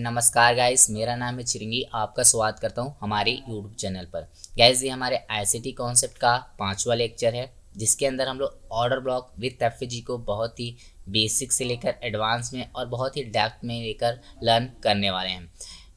नमस्कार गाइस, मेरा नाम है चिरंगी। आपका स्वागत करता हूं हमारे यूट्यूब चैनल पर। गाइस ये हमारे आईसीटी कॉन्सेप्ट का 5वां लेक्चर है, जिसके अंदर हम लोग ऑर्डर ब्लॉक विथ एफवीजी को बहुत ही बेसिक से लेकर एडवांस में और बहुत ही डेप्थ में लेकर लर्न करने वाले हैं।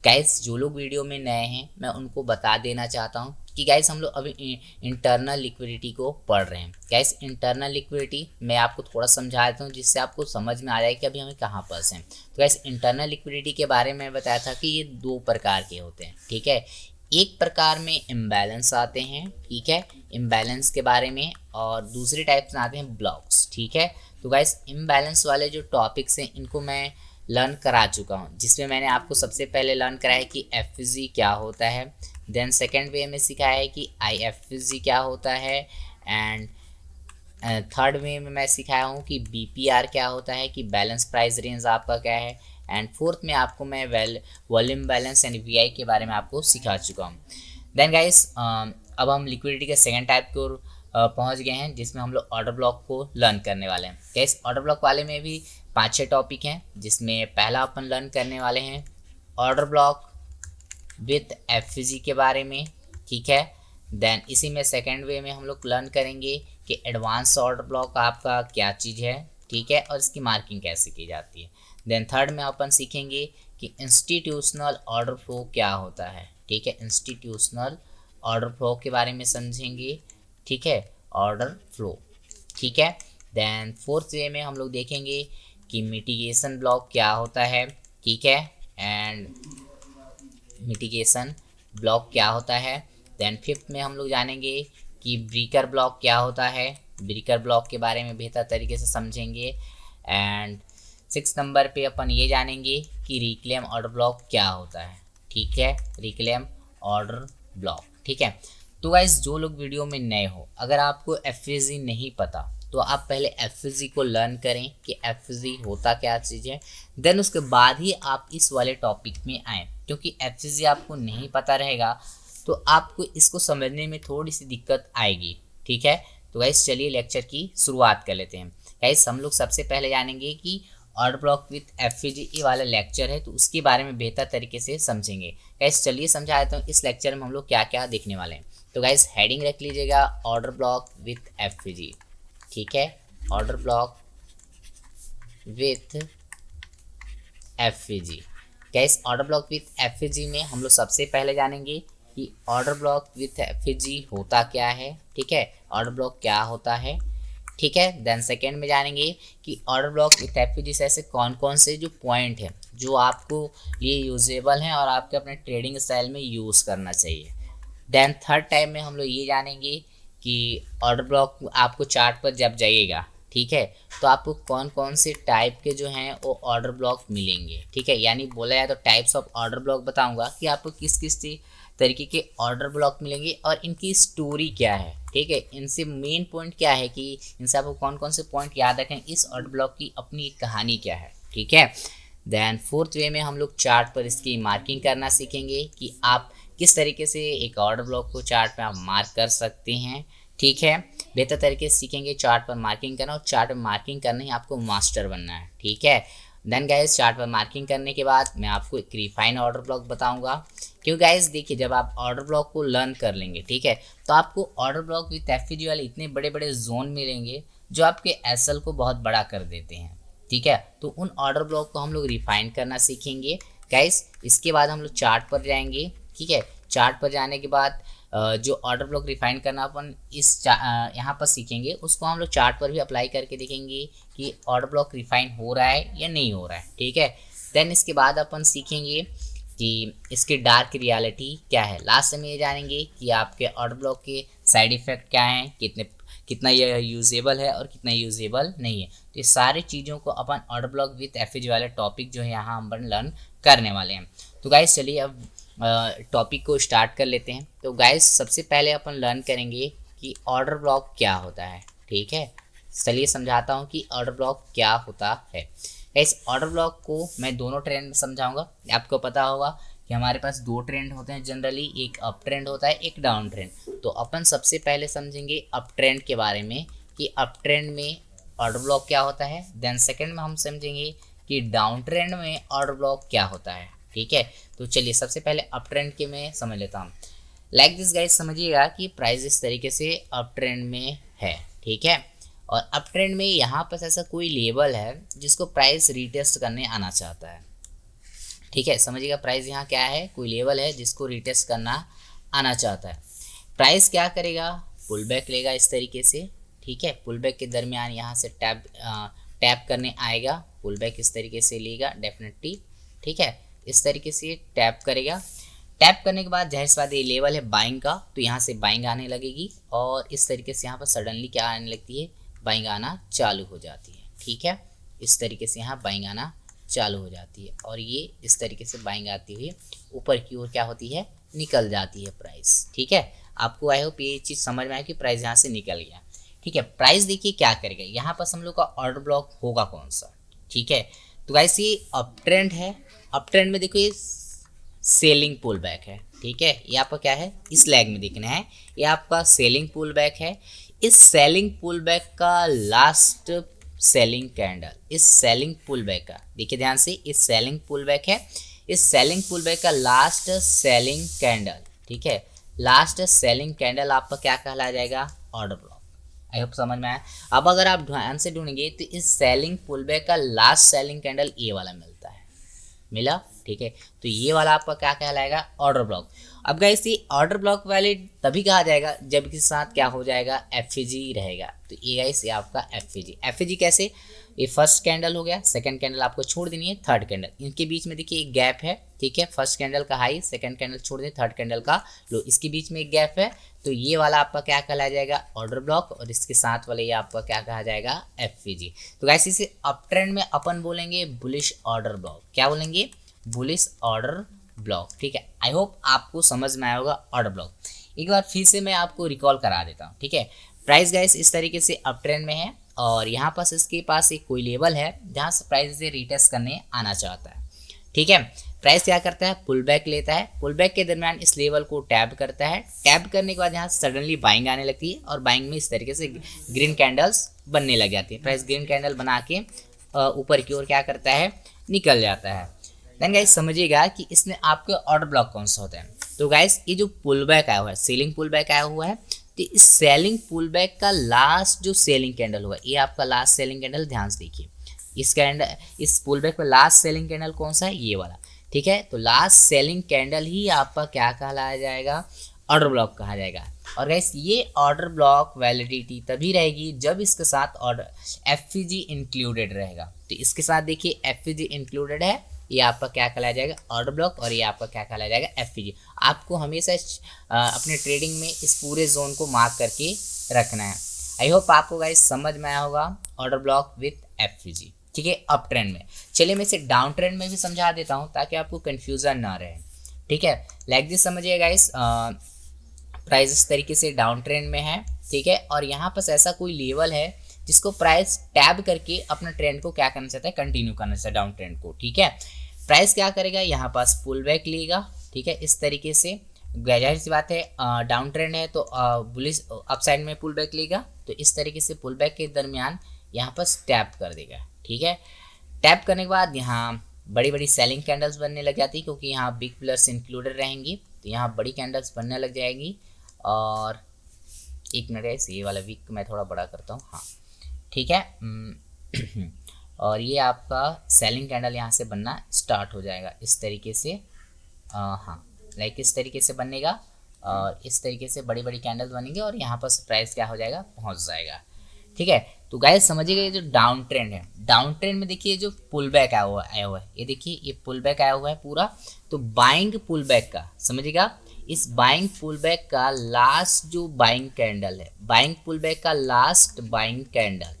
गाइस जो लोग वीडियो में नए हैं, मैं उनको बता देना चाहता हूं कि गाइस हम लोग अभी इंटरनल लिक्विडिटी को पढ़ रहे हैं। गाइस इंटरनल लिक्विडिटी मैं आपको थोड़ा समझा देता हूँ, जिससे आपको समझ में आ जाए कि अभी हमें कहाँ फंसे हैं। तो गाइस इंटरनल लिक्विडिटी के बारे में बताया था कि ये 2 प्रकार के होते हैं, ठीक है। एक प्रकार में इम्बैलेंस आते हैं, ठीक है, इम्बैलेंस के बारे में, और दूसरे टाइप से आते हैं ब्लॉक्स, ठीक है। तो गाइस इम्बैलेंस वाले जो टॉपिक्स हैं इनको मैं लर्न करा चुका हूँ, जिसमें मैंने आपको सबसे पहले लर्न कराया कि एफवीजी क्या होता है। देन सेकेंड वे में सिखाया है कि आईएफवीजी क्या होता है, एंड थर्ड वे में मैं सिखाया हूँ कि बीपीआर क्या होता है, कि बैलेंस प्राइस रेंज आपका क्या है, एंड फोर्थ में आपको मैं वॉल्यूम बैलेंस एंड वीआई के बारे में आपको सिखा चुका हूँ। देन गाइस अब हम लिक्विडिटी के सेकेंड टाइप की ओर पहुँच गए हैं, जिसमें हम लोग ऑर्डर ब्लॉक को लर्न करने वाले हैं। गाइस ऑर्डर ब्लॉक वाले में भी 5-6 टॉपिक हैं, जिसमें पहला अपन लर्न करने वाले हैं ऑर्डर ब्लॉक विथ एफवीजी के बारे में, ठीक है। देन इसी में सेकेंड वे में हम लोग लर्न करेंगे कि एडवांस ऑर्डर ब्लॉक आपका क्या चीज़ है, ठीक है, और इसकी मार्किंग कैसे की जाती है। देन थर्ड में अपन सीखेंगे कि इंस्टीट्यूशनल ऑर्डर फ्लो क्या होता है, ठीक है, इंस्टीट्यूशनल ऑर्डर फ्लो के बारे में समझेंगे, ठीक है, ऑर्डर फ्लो, ठीक है। देन फोर्थ वे में हम लोग देखेंगे कि मिटिगेशन ब्लॉक क्या होता है, ठीक है, एंड मिटिगेशन ब्लॉक क्या होता है। देन फिफ्थ में हम लोग जानेंगे कि ब्रेकर ब्लॉक क्या होता है, ब्रेकर ब्लॉक के बारे में बेहतर तरीके से समझेंगे। एंड 6 नंबर पे अपन ये जानेंगे कि रिक्लेम ऑर्डर ब्लॉक क्या होता है, ठीक है, रिक्लेम ऑर्डर ब्लॉक, ठीक है। तो गाइस जो लोग वीडियो में नए हो, अगर आपको एफवीजी नहीं पता तो आप पहले एफवीजी को लर्न करें कि एफवीजी होता क्या चीज़ है। देन उसके बाद ही आप इस वाले टॉपिक में आएँ, क्योंकि एफवीजी आपको नहीं पता रहेगा तो आपको इसको समझने में थोड़ी सी दिक्कत आएगी, ठीक है। तो गाइस चलिए लेक्चर की शुरुआत कर लेते हैं। गाइस हम लोग सबसे पहले जानेंगे कि ऑर्डर ब्लॉक विथ एफवीजी ये वाला लेक्चर है, तो उसके बारे में बेहतर तरीके से समझेंगे। गाइस चलिए समझा देता हूँ इस लेक्चर में हम लोग क्या क्या देखने वाले हैं। तो गाइस हेडिंग रख लीजिएगा ऑर्डर ब्लॉक विथ एफवीजी, ठीक है, order block with FVG. Guys order block with FVG में हम लोग सबसे पहले जानेंगे कि ऑर्डर ब्लॉक विथ एफवीजी होता क्या है, ठीक है, ऑर्डर ब्लॉक क्या होता है, ठीक है। देन सेकेंड में जानेंगे कि ऑर्डर ब्लॉक विथ एफवीजी से ऐसे कौन कौन से जो पॉइंट हैं जो आपको ये यूजेबल हैं और आपके अपने ट्रेडिंग स्टाइल में यूज़ करना चाहिए। देन थर्ड टाइम में हम लोग ये जानेंगे कि ऑर्डर ब्लॉक आपको चार्ट पर जब जाइएगा, ठीक है, तो आपको कौन कौन से टाइप के जो हैं वो ऑर्डर ब्लॉक मिलेंगे, ठीक है। यानी बोला जाए तो टाइप्स ऑफ ऑर्डर ब्लॉक बताऊंगा कि आपको किस किस तरीके के ऑर्डर ब्लॉक मिलेंगे और इनकी स्टोरी क्या है, ठीक है, इनसे मेन पॉइंट क्या है, कि इनसे आपको कौन कौन से पॉइंट याद रखें, इस ऑर्डर ब्लॉक की अपनी एक कहानी क्या है, ठीक है। देन फोर्थ वे में हम लोग चार्ट पर इसकी मार्किंग करना सीखेंगे कि आप किस तरीके से एक ऑर्डर ब्लॉक को चार्ट पे आप मार्क कर सकते हैं, ठीक है, बेहतर तरीके से सीखेंगे चार्ट पर मार्किंग करना, और चार्ट पर मार्किंग करना ही आपको मास्टर बनना है, ठीक है। देन गाइस चार्ट पर मार्किंग करने के बाद मैं आपको एक रिफाइन ऑर्डर ब्लॉक बताऊंगा, क्योंकि गाइस देखिए जब आप ऑर्डर ब्लॉक को लर्न कर लेंगे, ठीक है, तो आपको ऑर्डर ब्लॉक विथ एफवीजी वाले इतने बड़े बड़े जोन मिलेंगे जो आपके एसएल को बहुत बड़ा कर देते हैं, ठीक है। तो उन ऑर्डर ब्लॉक को हम लोग रिफाइन करना सीखेंगे गाइस। इसके बाद हम लोग चार्ट पर जाएंगे, ठीक है, चार्ट पर जाने के बाद जो ऑर्डर ब्लॉक रिफाइन करना अपन यहाँ पर सीखेंगे, उसको हम लोग चार्ट पर भी अप्लाई करके देखेंगे कि ऑर्डर ब्लॉक रिफाइन हो रहा है या नहीं हो रहा है, ठीक है। देन इसके बाद अपन सीखेंगे कि इसकी डार्क रियलिटी क्या है। लास्ट में ये जानेंगे कि आपके ऑर्डर ब्लॉक के साइड इफ़ेक्ट क्या हैं, कितना ये यूजेबल है और कितना यूजेबल नहीं है। तो ये सारी चीज़ों को अपन ऑर्डर ब्लॉक विथ एफवीजी वाले टॉपिक जो है यहाँ हम लर्न करने वाले हैं। तो गाइस चलिए अब टॉपिक को स्टार्ट कर लेते हैं। तो गाइस सबसे पहले अपन लर्न करेंगे कि ऑर्डर ब्लॉक क्या होता है, ठीक है। चलिए समझाता हूँ कि ऑर्डर ब्लॉक क्या होता है। गाइस ऑर्डर ब्लॉक को मैं दोनों ट्रेंड में समझाऊंगा। आपको पता होगा कि हमारे पास 2 ट्रेंड होते हैं जनरली, एक अप ट्रेंड होता है, एक डाउन ट्रेंड। तो अपन सबसे पहले समझेंगे अप ट्रेंड के बारे में कि अप ट्रेंड में ऑर्डर ब्लॉक क्या होता है। देन सेकेंड में हम समझेंगे कि डाउन ट्रेंड में ऑर्डर ब्लॉक क्या होता है, ठीक है। तो चलिए सबसे पहले अप ट्रेंड के मैं समझ लेता हूँ। लाइक दिस गाइस, समझिएगा कि प्राइस इस तरीके से अप ट्रेंड में है, ठीक है। और अप ट्रेंड में यहाँ पर ऐसा कोई लेवल है जिसको प्राइस रीटेस्ट करने आना चाहता है, ठीक है। समझिएगा प्राइस यहाँ क्या है, कोई लेवल है जिसको रीटेस्ट करना आना चाहता है। प्राइस क्या करेगा, पुल बैक लेगा इस तरीके से, ठीक है। पुल बैक के दरमियान यहाँ से टैप करने आएगा, पुल बैक इस तरीके से लेगा डेफिनेटली, ठीक है। इस तरीके से टैप करेगा। टैप करने के बाद जाहिर सी बात ये लेवल है बाइंग का, तो यहाँ से बाइंग आने लगेगी और इस तरीके से यहाँ पर सडनली क्या आने लगती है, बाइंग आना चालू हो जाती है, ठीक है। इस तरीके से यहाँ बाइंग आना चालू हो जाती है और ये इस तरीके से बाइंग आती हुई ऊपर की ओर क्या होती है, निकल जाती है प्राइस, ठीक है। आपको आई होप ये चीज़ समझ में आए कि प्राइस यहाँ से निकल गया, ठीक है। प्राइस देखिए क्या करेगा, यहाँ पर हम लोग का ऑर्डर ब्लॉक होगा कौन सा, ठीक है। तो गाइस ये अप ट्रेंड है, अप ट्रेंड में देखो ये सेलिंग पुल बैक है, ठीक है। ये आपका क्या है, इस लैग में देखना है, ये आपका सेलिंग पुल बैक है। इस सेलिंग पुल बैक का लास्ट सेलिंग कैंडल, इस सेलिंग पुल बैक का देखिए ध्यान से, इस सेलिंग पुल बैक है, इस सेलिंग पुल बैक का लास्ट सेलिंग कैंडल, ठीक है। लास्ट सेलिंग कैंडल आपका क्या कहला जाएगा, ऑर्डर ब्लॉक। आई होप समझ में आया। अब अगर आप ध्यान से ढूंढेंगे तो इस सेलिंग पुल बैक का लास्ट सेलिंग कैंडल ये वाला मिलता है, मिला, ठीक है। तो ये वाला आपका क्या कहलाएगा, ऑर्डर ब्लॉक। अब गाइस ये ऑर्डर ब्लॉक वैलिड तभी कहा जाएगा जब इसके साथ क्या हो जाएगा, एफजी रहेगा। तो ये गाइस ये आपका एफजी, एफजी कैसे, ये फर्स्ट कैंडल हो गया, सेकंड कैंडल आपको छोड़ देनी है, थर्ड कैंडल, इनके बीच में देखिए एक गैप है, ठीक है। फर्स्ट कैंडल का हाई, सेकंड कैंडल छोड़ दें, थर्ड कैंडल का लो, इसके बीच में एक गैप है, तो ये वाला आपका क्या कहला जाएगा, ऑर्डर ब्लॉक। और इसके साथ वाले ये आपका क्या कहा जाएगा, एफजी। तो गाइस इसे अप ट्रेंड में अपन बोलेंगे बुलिश ऑर्डर ब्लॉक, क्या बोलेंगे, बुलिश ऑर्डर ब्लॉक, ठीक है। आई होप आपको समझ में आया होगा ऑर्डर ब्लॉक। एक बार फिर से मैं आपको रिकॉल करा देता हूँ, ठीक है। प्राइस गाइस इस तरीके से अप ट्रेंड में है और यहाँ पास इसके पास एक कोई लेवल है जहाँ से प्राइस से रीटेस्ट करने आना चाहता है, ठीक है। प्राइस क्या करता है, पुल बैक लेता है, पुल बैक के दरमियान इस लेवल को टैप करता है, टैप करने के बाद यहाँ सडनली बाइंग आने लगती है और बाइंग में इस तरीके से ग्रीन कैंडल्स बनने लग जाती है। प्राइस ग्रीन कैंडल बना के ऊपर की ओर क्या करता है, निकल जाता है। देन गाइस समझिएगा कि इसमें आपके ऑर्डर ब्लॉक कौन सा होता है। तो गाइस ये जो पुल बैक आया हुआ है, सेलिंग पुल बैक आया हुआ है, तो इस सेलिंग पुल बैक का लास्ट जो सेलिंग कैंडल हुआ, ये आपका लास्ट सेलिंग कैंडल, ध्यान से देखिए इस कैंडल, इस पुल बैक में लास्ट सेलिंग कैंडल कौन सा है, ये वाला, ठीक है। तो लास्ट सेलिंग कैंडल ही आपका क्या कहलाया जाएगा, ऑर्डर ब्लॉक कहा जाएगा। और गाइस ये ऑर्डर ब्लॉक वैलिडिटी तभी रहेगी जब इसके साथ ऑर्डर एफजी इंक्लूडेड रहेगा। तो इसके साथ देखिए एफजी इंक्लूडेड है, ये आपका क्या कहलाया जाएगा, ऑर्डर ब्लॉक, और ये आपका क्या कहलाया जाएगा, एफजी। आपको हमेशा अपने ट्रेडिंग में इस पूरे जोन को मार्क करके रखना है। आई होप आपको गाइस समझ में आया होगा ऑर्डर ब्लॉक विथ एफजी, ठीक है, अप ट्रेंड में। चलिए मैं इसे डाउन ट्रेंड में भी समझा देता हूँ ताकि आपको कन्फ्यूजन ना रहे, ठीक है। लाइक दिस समझिए गाइस, प्राइस इस तरीके से डाउन ट्रेंड में है, ठीक है। और यहाँ पर ऐसा कोई लेवल है जिसको प्राइस टैब करके अपना ट्रेंड को क्या करना चाहता है, कंटिन्यू करना चाहता है डाउन ट्रेंड को, ठीक है। प्राइस क्या करेगा, यहाँ पास पुल बैक लेगा, ठीक है, इस तरीके से। जाहिर सी बात है डाउन ट्रेंड है तो बुलिश अप साइड में पुल बैक लेगा, तो इस तरीके से पुल बैक के दरमियान यहाँ पर टैप कर देगा, ठीक है। टैप करने के बाद यहाँ बड़ी बड़ी सेलिंग कैंडल्स बनने लग जाती है क्योंकि यहाँ बिग प्लस इंक्लूडेड रहेंगी, तो यहाँ बड़ी कैंडल्स बनने लग जाएगी। और एक मिनट है, ये वाला वीक मैं थोड़ा बड़ा करता हूँ, हाँ ठीक है। और ये आपका सेलिंग कैंडल यहाँ से बनना स्टार्ट हो जाएगा इस तरीके से, हाँ लाइक इस तरीके से बनेगा और इस तरीके से बड़ी बड़ी कैंडल्स बनेंगे और यहाँ पर प्राइस क्या हो जाएगा, पहुँच जाएगा, ठीक है। तो गाइस समझिएगा ये जो डाउन ट्रेंड है, डाउन ट्रेंड में देखिए जो पुल बैक आया हुआ है, ये देखिए ये पुल बैक आया हुआ है पूरा, तो बाइंग पुल बैक का समझिएगा, इस बाइंग पुल बैक का लास्ट जो बाइंग कैंडल है, बाइंग पुल बैक का last buying candle,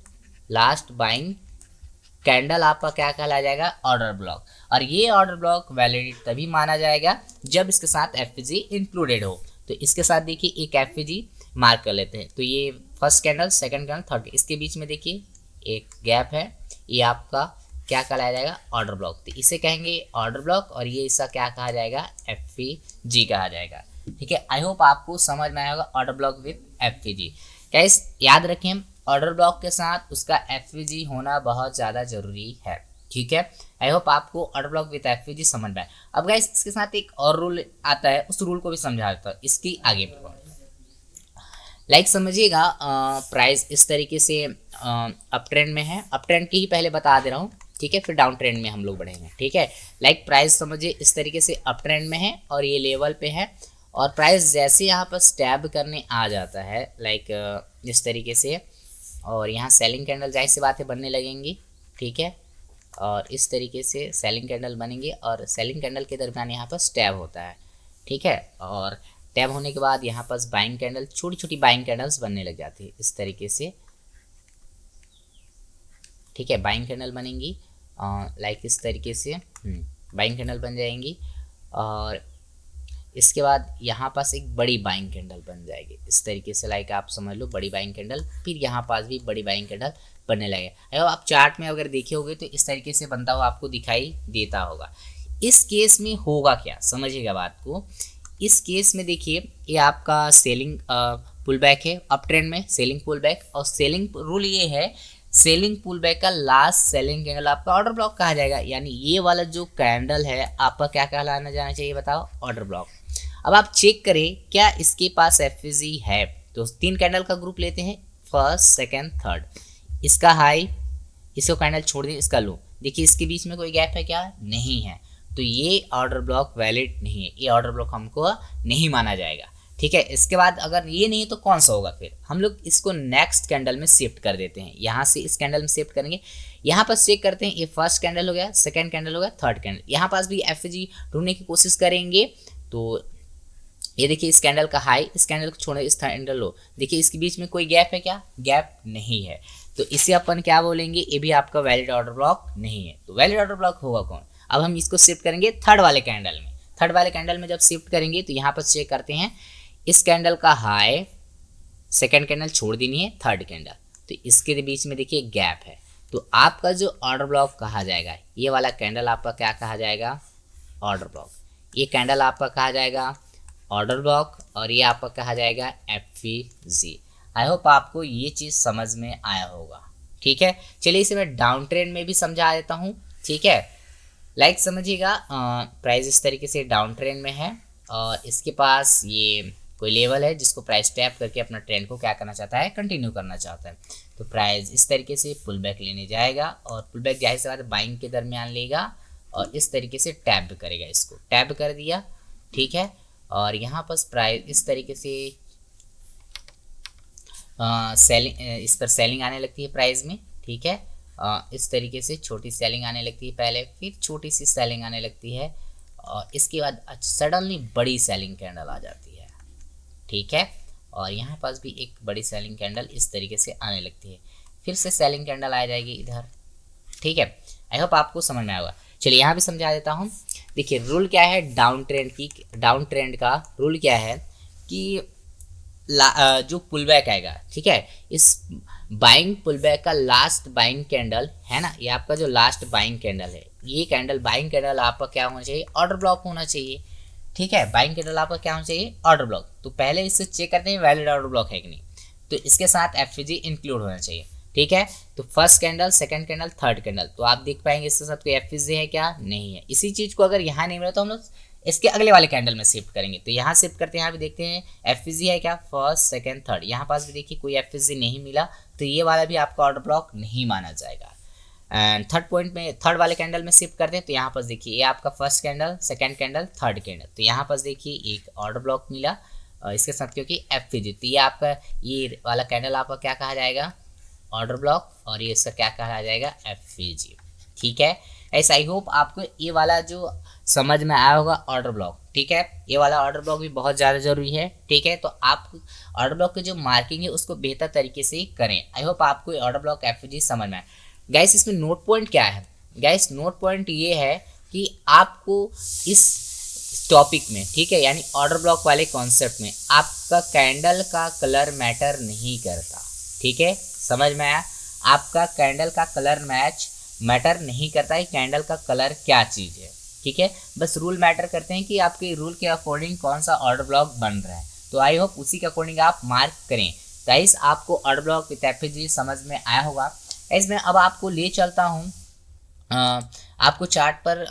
last buying candle आपका क्या कहला जाएगा, ऑर्डर ब्लॉक। और ये ऑर्डर ब्लॉक वैलिड तभी माना जाएगा जब इसके साथ एफजी इंक्लूडेड हो। तो इसके साथ देखिए एक एफजी मार्क कर लेते हैं, तो ये first candle, second candle, third, इसके बीच में देखिए एक गैप है, ये आपका क्या कहलाया जाएगा, ऑर्डर ब्लॉक। तो इसे कहेंगे ऑर्डर ब्लॉक और ये इसका क्या कहा जाएगा, एफजी कहा जाएगा, ठीक है। आई होप आपको समझ में आया होगा order block with FG. Guys याद रखें ऑर्डर ब्लॉक के साथ उसका एफजी होना बहुत ज़्यादा ज़रूरी है, ठीक है। आई होप आपको ऑर्डर ब्लॉक विद एफवीजी समझ में आए। अब गाइस इसके साथ एक और रूल आता है, उस रूल को भी समझा देता हूँ इसकी आगे। लाइक समझिएगा, प्राइस इस तरीके से अप ट्रेंड में है, अप ट्रेंड की ही पहले बता दे रहा हूँ, ठीक है, फिर डाउन ट्रेंड में हम लोग बढ़ेंगे, ठीक है। लाइक प्राइस समझिए इस तरीके से अप ट्रेंड में है और ये लेवल पे है, और प्राइस जैसे यहाँ पर स्टैब करने आ जाता है लाइक इस तरीके से, और यहाँ सेलिंग कैंडल जाहिर सी बात है बनने लगेंगी, ठीक है, और इस तरीके से सेलिंग कैंडल बनेंगे और सेलिंग कैंडल के दरमियान यहाँ पर स्टैब होता है, ठीक है, और टैब होने के बाद यहाँ पर बाइंग कैंडल, छोटी छोटी बाइंग कैंडल्स बनने लग जाती है इस तरीके से, ठीक है, बाइंग कैंडल बनेंगी लाइक इस तरीके से बाइंग कैंडल बन जाएंगी, और इसके बाद यहाँ पास एक बड़ी बाइंग कैंडल बन जाएगी इस तरीके से, लाइक आप समझ लो बड़ी बाइंग कैंडल, फिर यहाँ पास भी बड़ी बाइंग कैंडल बनने लगे। आप चार्ट में अगर देखे होगे तो इस तरीके से बनता हुआ आपको दिखाई देता होगा। इस केस में होगा क्या, समझिएगा बात को। इस केस में देखिए ये आपका सेलिंग पुल बैक है, अप ट्रेंड में सेलिंग पुल बैक, और सेलिंग रूल ये है, सेलिंग पुल बैक का लास्ट सेलिंग कैंडल आपका ऑर्डर ब्लॉक कहा जाएगा, यानी ये वाला जो कैंडल है आपका क्या कहलाना जाना चाहिए बताओ, ऑर्डर ब्लॉक। अब आप चेक करें क्या इसके पास एफवीजी है, तो 3 कैंडल का ग्रुप लेते हैं, फर्स्ट सेकंड थर्ड, इसका हाई, इसको कैंडल छोड़ दें, इसका लो, देखिए इसके बीच में कोई गैप है क्या, नहीं है, तो ये ऑर्डर ब्लॉक वैलिड नहीं है, ये ऑर्डर ब्लॉक हमको नहीं माना जाएगा, ठीक है। इसके बाद अगर ये नहीं है तो कौन सा होगा, फिर हम लोग इसको नेक्स्ट कैंडल में शिफ्ट कर देते हैं, यहाँ से इस कैंडल में शिफ्ट करेंगे, यहाँ पर चेक करते हैं, ये फर्स्ट कैंडल हो गया, सेकंड कैंडल हो गया, थर्ड कैंडल, यहाँ पास भी एफवीजी ढूंढने की कोशिश करेंगे, तो ये देखिए इस कैंडल का हाई, इस कैंडल को छोड़े, इस कैंडल लो, देखिए इसके बीच में कोई गैप है क्या, गैप नहीं है, तो इसे अपन क्या बोलेंगे, ये भी आपका वैलिड ऑर्डर ब्लॉक नहीं है। तो वैलिड ऑर्डर ब्लॉक होगा कौन, अब हम इसको शिफ्ट करेंगे थर्ड वाले कैंडल में, थर्ड वाले कैंडल में जब शिफ्ट करेंगे तो यहाँ पर चेक करते हैं, इस कैंडल का हाई, सेकंड कैंडल छोड़ देनी है, थर्ड कैंडल, तो इसके बीच में देखिए गैप है, तो आपका जो ऑर्डर ब्लॉक कहा जाएगा, ये वाला कैंडल आपका क्या कहा जाएगा, ऑर्डर ब्लॉक, ये कैंडल आपका कहा जाएगा ऑर्डर ब्लॉक, और ये आपका कहा जाएगा एफवीजी। आई होप आपको ये चीज़ समझ में आया होगा, ठीक है। चलिए इसे मैं डाउन ट्रेंड में भी समझा देता हूँ, ठीक है। लाइक समझिएगा, प्राइस इस तरीके से डाउन ट्रेंड में है, और इसके पास ये कोई लेवल है जिसको प्राइस टैप करके अपना ट्रेंड को क्या करना चाहता है, कंटिन्यू करना चाहता है, तो प्राइस इस तरीके से पुल बैक लेने जाएगा, और पुल बैक जाहिर सी बात बाइंग के दरमियान लेगा, और इस तरीके से टैप करेगा, इसको टैप कर दिया, ठीक है, और यहाँ पर प्राइस इस तरीके से सेलिंग, इस पर सेलिंग आने लगती है प्राइस में, ठीक है, इस तरीके से छोटी सेलिंग आने लगती है पहले, फिर छोटी सी सेलिंग आने लगती है, और इसके बाद सडनली बड़ी सेलिंग कैंडल आ जाती है, ठीक है, और यहाँ पास भी एक बड़ी सेलिंग कैंडल इस तरीके से आने लगती है, फिर से सेलिंग कैंडल आ जाएगी इधर, ठीक है। आई होप आपको समझ में आएगा। चलिए यहाँ भी समझा देता हूँ, देखिए रूल क्या है डाउन ट्रेंड की, डाउन ट्रेंड का रूल क्या है कि जो पुल बैक आएगा, ठीक है, इस बाइंग पुल बैक का लास्ट बाइंग कैंडल है ना, ये आपका जो लास्ट बाइंग कैंडल है, ये कैंडल बाइंग कैंडल आपका क्या होना चाहिए, ऑर्डर ब्लॉक होना चाहिए, ठीक है, बाइंग कैंडल आपका क्या होना चाहिए, ऑर्डर ब्लॉक। तो पहले इससे चेक करते हैं वैलिड ऑर्डर ब्लॉक है कि नहीं, तो इसके साथ एफवीजी इंक्लूड होना चाहिए, ठीक है। तो first candle, second candle, third candle, तो आप देख पाएंगे इसके साथ कोई एफवीजी है क्या, नहीं है। इसी चीज को अगर यहाँ नहीं मिला तो हम लोग इसके अगले वाले कैंडल में शिफ्ट करेंगे, तो यहाँ शिफ्ट करते हैं, यहाँ भी देखते हैं एफवीजी है क्या, फर्स्ट सेकंड थर्ड, यहाँ पास भी देखिए कोई एफवीजी नहीं मिला, तो ये वाला भी आपका ऑर्डर ब्लॉक नहीं माना जाएगा। एंड थर्ड पॉइंट में, थर्ड वाले कैंडल में शिफ्ट करते हैं, तो यहाँ पर देखिए ये आपका first candle, second candle, third candle, तो यहाँ पर देखिए एक ऑर्डर ब्लॉक मिला इसके साथ, क्योंकि एफवीजी, तो ये आपका ये वाला कैंडल आपका क्या कहा जाएगा, ऑर्डर ब्लॉक, और ये इसका क्या कहा जाएगा, एफवीजी, ठीक है। ऐसा आई होप आपको ये वाला जो समझ में आया होगा ऑर्डर ब्लॉक, ठीक है, ये वाला ऑर्डर ब्लॉक भी बहुत ज़्यादा जरूरी है, ठीक है। तो आप ऑर्डर ब्लॉक की जो मार्किंग है उसको बेहतर तरीके से करें। आई होप आपको ऑर्डर ब्लॉक एफवीजी समझ में आए। गाइस इसमें नोट पॉइंट क्या है, गाइस नोट पॉइंट ये है कि आपको इस टॉपिक में, ठीक है, यानी ऑर्डर ब्लॉक वाले कॉन्सेप्ट में आपका कैंडल का कलर मैटर नहीं करता, ठीक है, समझ में आया, आपका कैंडल का कलर मैटर नहीं करता है, कैंडल का कलर क्या चीज़ है, ठीक है, बस रूल मैटर करते हैं कि आपके रूल के अकॉर्डिंग कौन सा ऑर्डर ब्लॉक बन रहा है, तो आई होप उसी के अकॉर्डिंग आप मार्क करें। गाइस आपको ऑर्डर ब्लॉक विद एफवीजी समझ में आया होगा। इसमें अब आपको ले चलता हूँ आपको चार्ट पर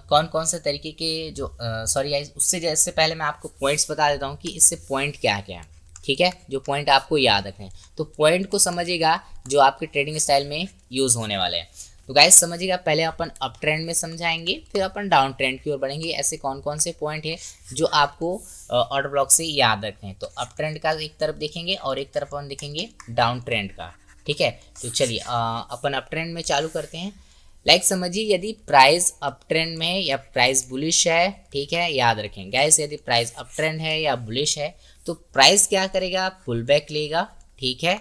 कौन कौन से तरीके के जो सॉरी गाइस, उससे जैसे पहले मैं आपको पॉइंट्स बता देता हूँ कि इससे पॉइंट क्या क्या है। ठीक है, जो पॉइंट आपको याद रखने हैं, तो पॉइंट को समझिएगा जो आपके ट्रेडिंग स्टाइल में यूज़ होने वाले हैं। तो गाइस समझिएगा, पहले अपन अप ट्रेंड में समझाएंगे, फिर अपन डाउन ट्रेंड की ओर बढ़ेंगे। ऐसे कौन कौन से पॉइंट है जो आपको ऑर्डर ब्लॉक से याद रखने हैं। तो अप ट्रेंड का एक तरफ देखेंगे और एक तरफ अपन देखेंगे डाउन ट्रेंड का। ठीक है, तो चलिए अपन अप ट्रेंड में चालू करते हैं। लाइक समझिए, यदि प्राइस अप ट्रेंड में है या प्राइस बुलिश है, ठीक है, याद रखें गाइस, यदि प्राइस अप ट्रेंड है या बुलिश है तो प्राइस क्या करेगा, पुल बैक लेगा। ठीक है,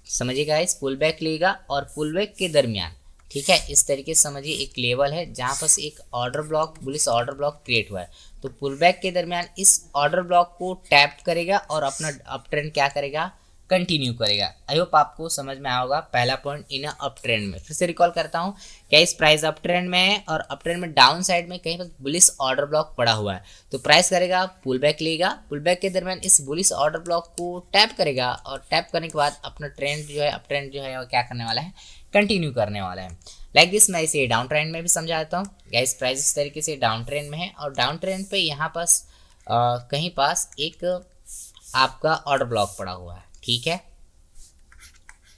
समझिए गाइस, पुल बैक लेगा और पुल बैक के दरमियान, ठीक है, इस तरीके से समझिए एक लेवल है जहाँ पर एक order block, bullish order block create हुआ है। तो पुल बैक के दरमियान इस ऑर्डर ब्लॉक को टैप करेगा और अपना अप ट्रेंड क्या करेगा, कंटिन्यू करेगा। आई होप आपको समझ में आया होगा पहला पॉइंट इन अप ट्रेंड में। फिर से रिकॉल करता हूँ, क्या इस प्राइस अप ट्रेंड में है और अप ट्रेंड में डाउन साइड में कहीं पर बुलिश ऑर्डर ब्लॉक पड़ा हुआ है, तो प्राइस करेगा पुल बैक लेगा, पुल बैक के दरमियान इस बुलिश ऑर्डर ब्लॉक को टैप करेगा और टैप करने के बाद अपना ट्रेंड जो है, अप ट्रेंड जो है वो क्या करने वाला है, कंटिन्यू करने वाला है। लाइक दिस मैं इसे डाउन ट्रेंड में भी समझा देता हूँ। गाइस प्राइस इस तरीके से डाउन ट्रेंड में है और डाउन ट्रेंड पे यहाँ पास कहीं पास एक आपका ऑर्डर ब्लॉक पड़ा हुआ है। ठीक है,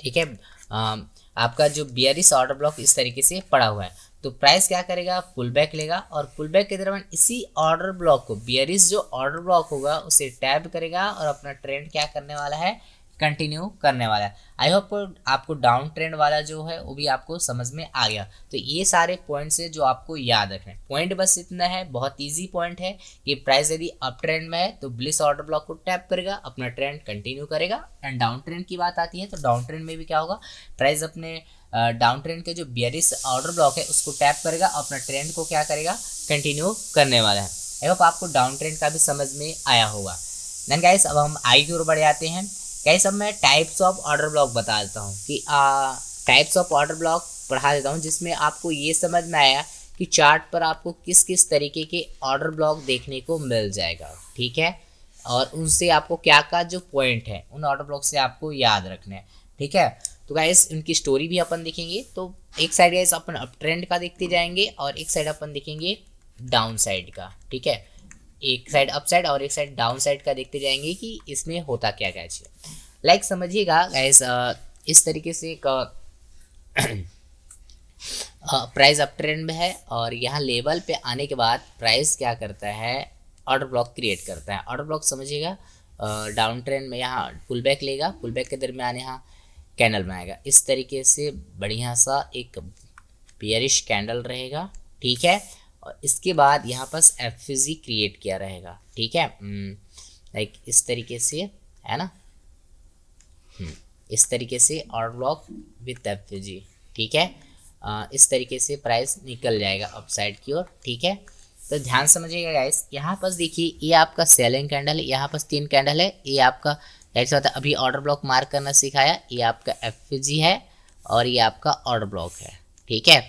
ठीक है, आपका जो बियरिश ऑर्डर ब्लॉक इस तरीके से पड़ा हुआ है, तो प्राइस क्या करेगा, पुल बैक लेगा और पुल बैक के दरमियान इसी ऑर्डर ब्लॉक को, बियरिश जो ऑर्डर ब्लॉक होगा उसे टैप करेगा और अपना ट्रेंड क्या करने वाला है, कंटिन्यू करने वाला है। आई होप आपको डाउन ट्रेंड वाला जो है वो भी आपको समझ में आ गया। तो ये सारे पॉइंट्स है जो आपको याद रखने हैं। पॉइंट बस इतना है, बहुत इजी पॉइंट है कि प्राइस यदि अप ट्रेंड में है तो बुलिश ऑर्डर ब्लॉक को टैप करेगा, अपना ट्रेंड कंटिन्यू करेगा। एंड डाउन ट्रेंड की बात आती है तो डाउन ट्रेंड में भी क्या होगा, प्राइस अपने डाउन ट्रेंड के जो बियरिश ऑर्डर ब्लॉक है उसको टैप करेगा, अपना ट्रेंड को क्या करेगा, कंटिन्यू करने वाला है। आई होप आपको डाउन ट्रेंड का भी समझ में आया होगा। देन गाइस अब हम आई की ओर बढ़ जाते हैं। गाइस अब मैं टाइप्स ऑफ ऑर्डर ब्लॉक बता देता हूँ कि टाइप्स ऑफ ऑर्डर ब्लॉक पढ़ा देता हूँ, जिसमें आपको ये समझ में आया कि चार्ट पर आपको किस किस तरीके के ऑर्डर ब्लॉक देखने को मिल जाएगा। ठीक है, और उनसे आपको क्या क्या जो पॉइंट है उन ऑर्डर ब्लॉक से आपको याद रखना है। ठीक है, तो गाइस उनकी स्टोरी भी अपन देखेंगे। तो एक साइड गाइस अपन अप ट्रेंड का देखते जाएंगे और एक साइड अपन देखेंगे डाउन साइड का। ठीक है, एक साइड अप साइड और एक साइड डाउन साइड का देखते जाएंगे कि इसमें होता क्या क्या है। लाइक समझिएगा गाइस, इस तरीके से एक प्राइस अप ट्रेंड में है और यहाँ लेवल पे आने के बाद प्राइस क्या करता है, ऑर्डर ब्लॉक क्रिएट करता है। ऑर्डर ब्लॉक समझिएगा डाउन ट्रेंड में यहाँ पुल बैक लेगा, पुल बैक के दरमियान यहाँ कैंडल बनाएगा, इस तरीके से बढ़िया सा एक बेयरिश कैंडल रहेगा। ठीक है, और इसके बाद यहाँ पास एफजी क्रिएट किया रहेगा। ठीक है, लाइक इस तरीके से है ना, इस तरीके से ऑर्डर ब्लॉक विथ एफजी। ठीक है, इस तरीके से प्राइस निकल जाएगा अपसाइड की ओर। ठीक है, तो ध्यान समझिएगा गाइस, यहाँ पास देखिए ये आपका सेलिंग कैंडल है, यहाँ पास 3 कैंडल है, ये आपका ऐसा होता है अभी ऑर्डर ब्लॉक मार्क करना सिखाया, ये आपका एफजी है और ये आपका ऑर्डर ब्लॉक है। ठीक है,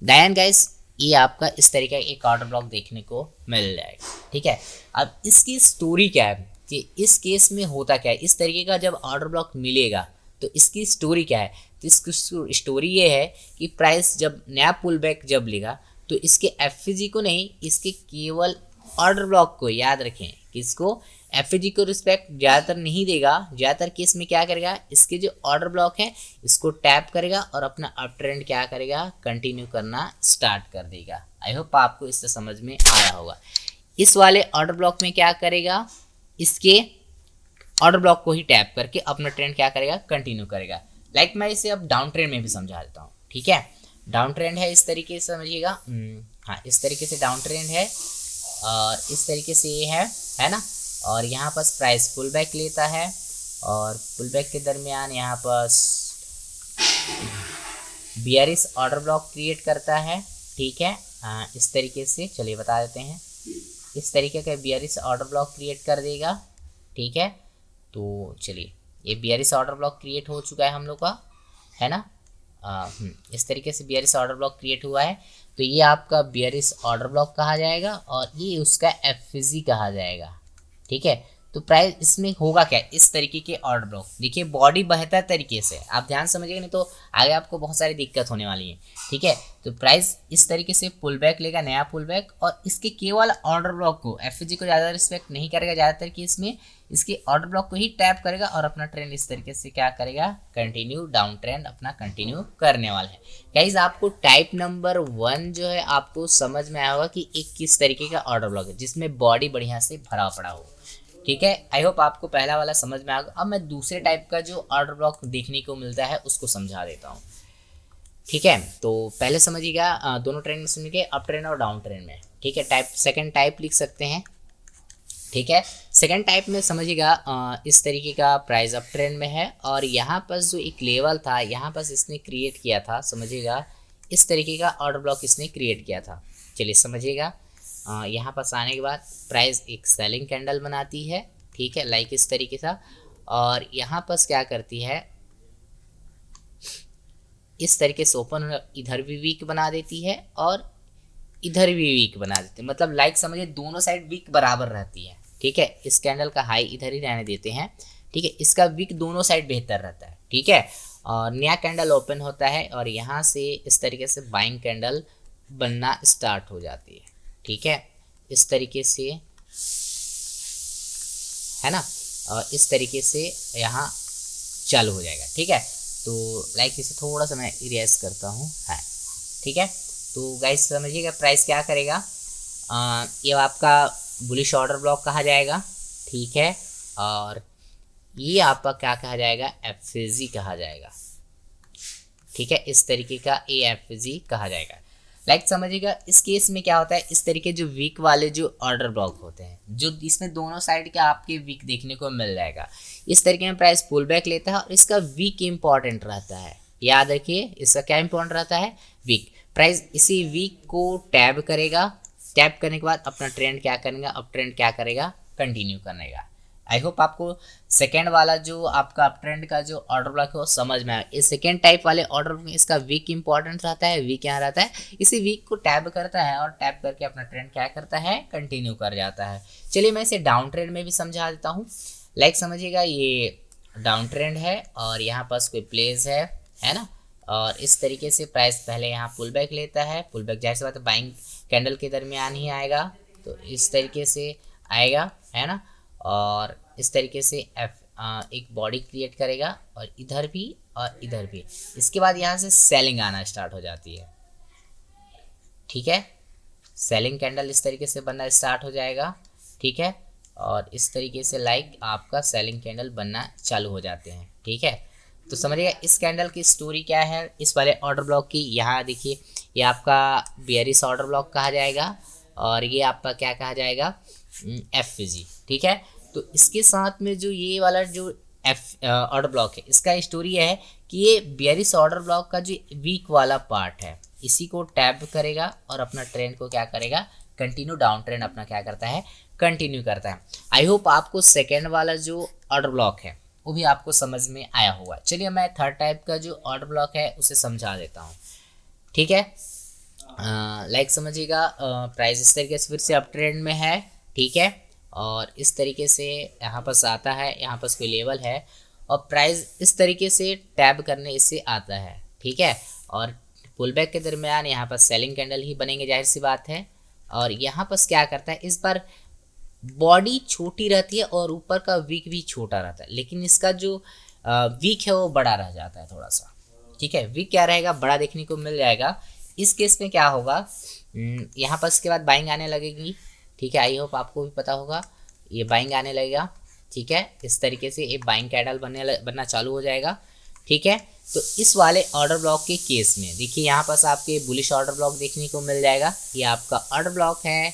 देन गाइस ये आपका इस तरीके का एक ऑर्डर ब्लॉक देखने को मिल जाएगा। ठीक है, अब इसकी स्टोरी क्या है कि इस केस में होता क्या है, इस तरीके का जब ऑर्डर ब्लॉक मिलेगा तो इसकी स्टोरी क्या है, तो इसकी स्टोरी ये है कि प्राइस जब नया पुल बैक जब लेगा तो इसके एफजी को नहीं, इसके केवल ऑर्डर ब्लॉक को याद रखें, किसको, एफजी को रिस्पेक्ट ज़्यादातर नहीं देगा। ज़्यादातर केस में क्या करेगा, इसके जो ऑर्डर ब्लॉक है इसको टैप करेगा और अपना अप ट्रेंड क्या करेगा, कंटिन्यू करना स्टार्ट कर देगा। आई होप आपको इससे समझ में आया होगा। इस वाले ऑर्डर ब्लॉक में क्या करेगा, इसके ऑर्डर ब्लॉक को ही टैप करके अपना ट्रेंड क्या करेगा, कंटिन्यू करेगा। लाइक मैं इसे अब डाउन ट्रेंड में भी समझा देता हूँ। ठीक है, डाउन ट्रेंड है इस तरीके से समझिएगा, हाँ इस तरीके से डाउन ट्रेंड है और इस तरीके से ये है ना, और यहाँ पास प्राइस पुल बैक लेता है और पुल बैक के दरमियान यहाँ पास बियरिश ऑर्डर ब्लॉक क्रिएट करता है। ठीक है, इस तरीके से चलिए बता देते हैं, इस तरीके का बियरिश ऑर्डर ब्लॉक क्रिएट कर देगा। ठीक है, तो चलिए ये बियरिश ऑर्डर ब्लॉक क्रिएट हो चुका है हम लोग का, है ना, इस तरीके से बियरिश ऑर्डर ब्लॉक क्रिएट हुआ है। तो ये आपका बियरिश ऑर्डर ब्लॉक कहा जाएगा और ये उसका एफजी कहा जाएगा। ठीक है, तो प्राइस इसमें होगा क्या, इस तरीके के ऑर्डर ब्लॉक देखिए बॉडी बेहतर तरीके से, आप ध्यान समझिएगा नहीं तो आगे आपको बहुत सारी दिक्कत होने वाली है, ठीक है। तो प्राइस इस तरीके से पुल बैक लेगा, नया पुल बैक, और इसके केवल ऑर्डर ब्लॉक को, एफजी को ज़्यादा रिस्पेक्ट नहीं करेगा ज़्यादातर कि इसमें इसके ऑर्डर ब्लॉक को ही टैप करेगा और अपना ट्रेंड इस तरीके से क्या करेगा, कंटिन्यू डाउन ट्रेंड अपना कंटिन्यू करने वाला है। गाइस आपको टाइप नंबर 1 जो है आपको समझ में आया होगा कि एक किस तरीके का ऑर्डर ब्लॉक है जिसमें बॉडी बढ़िया से भरा पड़ा हो, ठीक है। आई होप आपको पहला वाला समझ में आ गया। अब मैं दूसरे टाइप का जो ऑर्डर ब्लॉक देखने को मिलता है उसको समझा देता हूँ, ठीक है। तो पहले समझिएगा दोनों ट्रेंड में समझिए, अप ट्रेंड और डाउन ट्रेंड में, ठीक है। टाइप सेकंड टाइप लिख सकते हैं, ठीक है। सेकंड टाइप में समझिएगा इस तरीके का प्राइस अप ट्रेंड में है और यहाँ पर जो एक लेवल था यहाँ पर इसने क्रिएट किया था, समझिएगा इस तरीके का ऑर्डर ब्लॉक इसने क्रिएट किया था। चलिए समझिएगा यहाँ पास आने के बाद प्राइस एक सेलिंग कैंडल बनाती है, ठीक है, लाइक इस तरीके से, और यहाँ पास क्या करती है इस तरीके से ओपन इधर भी वीक बना देती है और इधर भी वीक बना देती है, मतलब लाइक समझिए दोनों साइड वीक बराबर रहती है, ठीक है। इस कैंडल का हाई इधर ही रहने देते हैं, ठीक है, इसका वीक दोनों साइड बेहतर रहता है, ठीक है। और नया कैंडल ओपन होता है और यहाँ से इस तरीके से बाइंग कैंडल बनना स्टार्ट हो जाती है, ठीक है, इस तरीके से, है ना, और इस तरीके से यहाँ चालू हो जाएगा, ठीक है। तो लाइक इसे थोड़ा सा मैं इरेज करता हूँ, है, ठीक है। तो गाइस समझिएगा प्राइस क्या करेगा, ये आपका बुलिश ऑर्डर ब्लॉक कहा जाएगा, ठीक है, और ये आपका क्या कहा जाएगा, एफजी कहा जाएगा, ठीक है, इस तरीके का एफजी कहा जाएगा। लाइक समझिएगा इस केस में क्या होता है, इस तरीके जो वीक वाले जो ऑर्डर ब्लॉक होते हैं जो इसमें दोनों साइड के आपके वीक देखने को मिल जाएगा, इस तरीके में प्राइस पुल बैक लेता है और इसका वीक इंपॉर्टेंट रहता है, याद रखिए इसका क्या इंपॉर्टेंट रहता है, वीक। प्राइस इसी वीक को टैब करेगा, टैप करने के बाद अपना ट्रेंड क्या करेगा, अप ट्रेंड क्या करेगा, कंटिन्यू करेगा। आई होप आपको सेकेंड वाला जो आपका अप ट्रेंड का जो ऑर्डर ब्लॉक है वो समझ में आया। इस सेकेंड टाइप वाले ऑर्डर ब्लॉक में इसका वीक इंपॉर्टेंट रहता है, वीक यहाँ रहता है, इसी वीक को टैब करता है और टैप करके अपना ट्रेंड क्या करता है, कंटिन्यू कर जाता है। चलिए मैं इसे डाउन ट्रेंड में भी समझा देता हूँ। लाइक समझिएगा ये डाउन ट्रेंड है और यहाँ पास कोई प्लेस है ना, और इस तरीके से प्राइस पहले यहाँ पुल बैक लेता है, पुल बैक जैसे बात है बाइंग कैंडल के दरमियान ही आएगा, तो इस तरीके से आएगा, है ना, और इस तरीके से एक बॉडी क्रिएट करेगा और इधर भी और इधर भी। इसके बाद यहाँ से सेलिंग आना स्टार्ट हो जाती है, ठीक है, सेलिंग कैंडल इस तरीके से बनना स्टार्ट हो जाएगा, ठीक है, और इस तरीके से लाइक आपका सेलिंग कैंडल बनना चालू हो जाते हैं, ठीक है। तो समझिएगा इस कैंडल की स्टोरी क्या है इस वाले ऑर्डर ब्लॉक की। यहाँ देखिए ये आपका बेयरिश ऑर्डर ब्लॉक कहा जाएगा और ये आपका क्या कहा जाएगा, एफजी, ठीक है। तो इसके साथ में जो ये वाला जो ऑर्डर ब्लॉक है इसका स्टोरी है कि ये बेयरिश ऑर्डर ब्लॉक का जो वीक वाला पार्ट है इसी को टैप करेगा और अपना ट्रेंड को क्या करेगा, कंटिन्यू डाउन ट्रेंड अपना क्या करता है, कंटिन्यू करता है। आई होप आपको सेकेंड वाला जो ऑर्डर ब्लॉक है वो भी आपको समझ में आया होगा। चलिए मैं थर्ड टाइप का जो ऑर्डर ब्लॉक है उसे समझा देता हूँ, ठीक है। लाइक समझिएगा प्राइस इस तरीके से फिर से अप ट्रेंड में है, ठीक है, और इस तरीके से यहाँ पास आता है, यहाँ पास कोई लेवल है और प्राइस इस तरीके से टैब करने इससे आता है, ठीक है, और पुल बैक के दरमियान यहाँ पर सेलिंग कैंडल ही बनेंगे, जाहिर सी बात है। और यहाँ पास क्या करता है, इस बार बॉडी छोटी रहती है और ऊपर का वीक भी छोटा रहता है, लेकिन इसका जो वीक है वो बड़ा रह जाता है थोड़ा सा, ठीक है, वीक क्या रहेगा, बड़ा देखने को मिल जाएगा। इस केस में क्या होगा, यहाँ पर इसके बाद बाइंग आने लगेगी, ठीक है, आई होप आपको भी पता होगा, ये बाइंग आने लगेगा, ठीक है, इस तरीके से ये बाइंग कैंडल बनना चालू हो जाएगा, ठीक है। तो इस वाले ऑर्डर ब्लॉक के केस में देखिए यहाँ पास आपके बुलिश ऑर्डर ब्लॉक देखने को मिल जाएगा, ये आपका ऑर्डर ब्लॉक है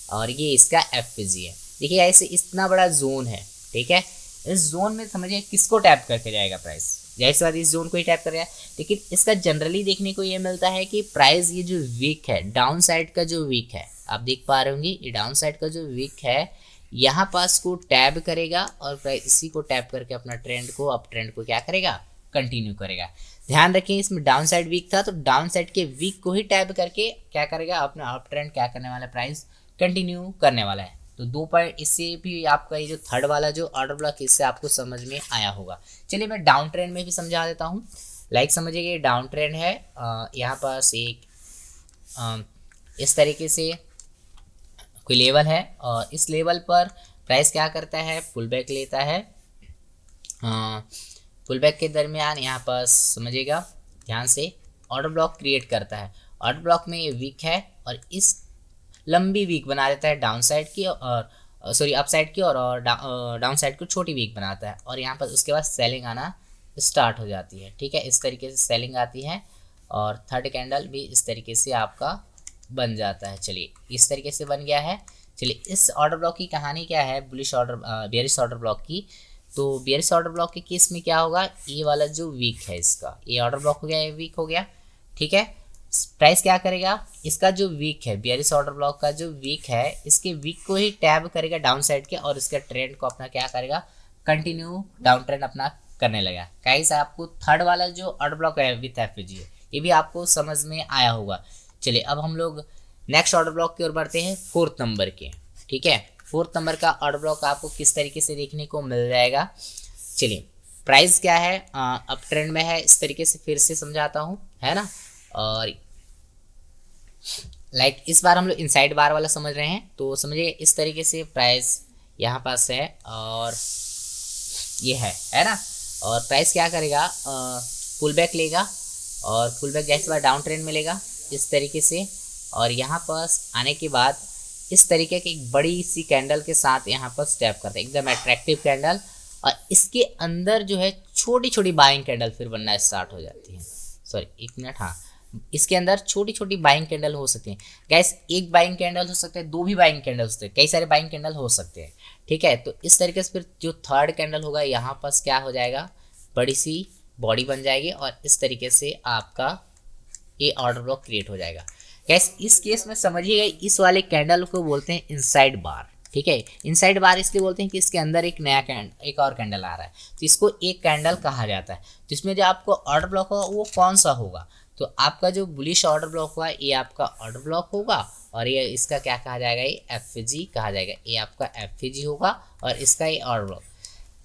और ये इसका एफजी है। देखिए ऐसे इतना बड़ा जोन है, ठीक है, इस जोन में समझिए किसको टैप करके जाएगा प्राइस, जाहिर सी बात इस जोन को ही टैप करेगा। लेकिन इसका जनरली देखने को ये मिलता है कि प्राइस ये जो वीक है, डाउन साइड का जो वीक है, आप देख पा रहे होंगे ये डाउन साइड का जो वीक है यहाँ पास को टैब करेगा और प्राइस इसी को टैप करके अपना ट्रेंड को, अप ट्रेंड को क्या करेगा, कंटिन्यू करेगा। ध्यान रखें इसमें डाउन साइड वीक था तो डाउन साइड के वीक को ही टैब करके क्या करेगा, अपना अप ट्रेंड क्या करने वाला है, प्राइस कंटिन्यू करने वाला है। तो 2 पॉइंट, इससे भी आपका ये जो थर्ड वाला जो ऑर्डर ब्लॉक, इससे आपको समझ में आया होगा। चलिए मैं डाउन ट्रेंड में भी समझा देता हूँ। लाइक समझिए ये डाउन ट्रेंड है, यहाँ पास एक इस तरीके से कोई लेवल है और इस लेवल पर प्राइस क्या करता है, पुल बैक लेता है। पुल बैक के दरमियान यहाँ पर समझिएगा ध्यान से, ऑर्डर ब्लॉक क्रिएट करता है। ऑर्डर ब्लॉक में ये वीक है और इस लंबी वीक बना देता है डाउन साइड की, और सॉरी अप साइड की, और डाउन साइड को छोटी वीक बनाता है। और यहाँ पर उसके बाद सेलिंग आना स्टार्ट हो जाती है। ठीक है, इस तरीके से सेलिंग आती है और थर्ड कैंडल भी इस तरीके से आपका बन जाता है। चलिए इस तरीके से बन गया है। चलिए इस ऑर्डर ब्लॉक की कहानी क्या है, bullish order bearish order block की। तो बेयरिश ऑर्डर ब्लॉक के केस में क्या होगा, ये वाला जो वीक है इसका, ये ऑर्डर ब्लॉक हो गया, ये वीक हो गया। ठीक है, प्राइस क्या करेगा, इसका जो वीक है, बेयरिश ऑर्डर ब्लॉक का जो वीक है, इसके वीक को ही टैब करेगा डाउन साइड के और इसका ट्रेंड को अपना क्या करेगा, कंटिन्यू डाउन ट्रेंड अपना करने लगा। गाइस आपको थर्ड वाला जो ऑर्डर ब्लॉक है विथ एफजी है, ये भी आपको समझ में आया होगा। चलिए अब हम लोग नेक्स्ट ऑर्डर ब्लॉक की ओर बढ़ते हैं, फोर्थ नंबर के। ठीक है, फोर्थ नंबर का ऑर्डर ब्लॉक आपको किस तरीके से देखने को मिल जाएगा। चलिए प्राइस क्या है, अप ट्रेंड में है, इस तरीके से फिर से समझाता हूँ, है ना। और लाइक इस बार हम लोग इनसाइड बार वाला समझ रहे हैं, तो समझिए इस तरीके से प्राइस यहाँ पास है और ये है ना। और प्राइस क्या करेगा, पुल बैक लेगा और पुल बैक जैसे बार डाउन ट्रेंड में लेगा इस तरीके से, और यहाँ पर आने के बाद इस तरीके की एक बड़ी सी कैंडल के साथ यहाँ पर स्टेप करते हैं, एकदम अट्रैक्टिव कैंडल। और इसके अंदर जो है छोटी छोटी बाइंग कैंडल फिर बनना स्टार्ट हो जाती है। सॉरी एक मिनट, हाँ, इसके अंदर छोटी छोटी बाइंग कैंडल हो सकती हैं। गैस एक बाइंग कैंडल हो सकता है, दो भी बाइंग कैंडल हो सकते हैं, कई सारे बाइंग कैंडल हो सकते हैं। ठीक है, तो इस तरीके से फिर जो थर्ड कैंडल होगा यहाँ पर क्या हो जाएगा, बड़ी सी बॉडी बन जाएगी और इस तरीके से आपका ये ऑर्डर ब्लॉक क्रिएट हो जाएगा। गैस इस केस में समझिएगा, इस वाले कैंडल को बोलते हैं इनसाइड बार। ठीक है, इनसाइड बार इसलिए बोलते हैं कि इसके अंदर एक नया एक और कैंडल आ रहा है, तो इसको एक कैंडल कहा जाता है। तो इसमें जो आपको ऑर्डर ब्लॉक होगा वो कौन सा होगा, तो आपका जो बुलिश ऑर्डर ब्लॉक हुआ ये आपका ऑर्डर ब्लॉक होगा और ये इसका क्या कहा जाएगा, ये एफजी कहा जाएगा, ये आपका एफजी होगा और इसका ये ऑर्डर ब्लॉक।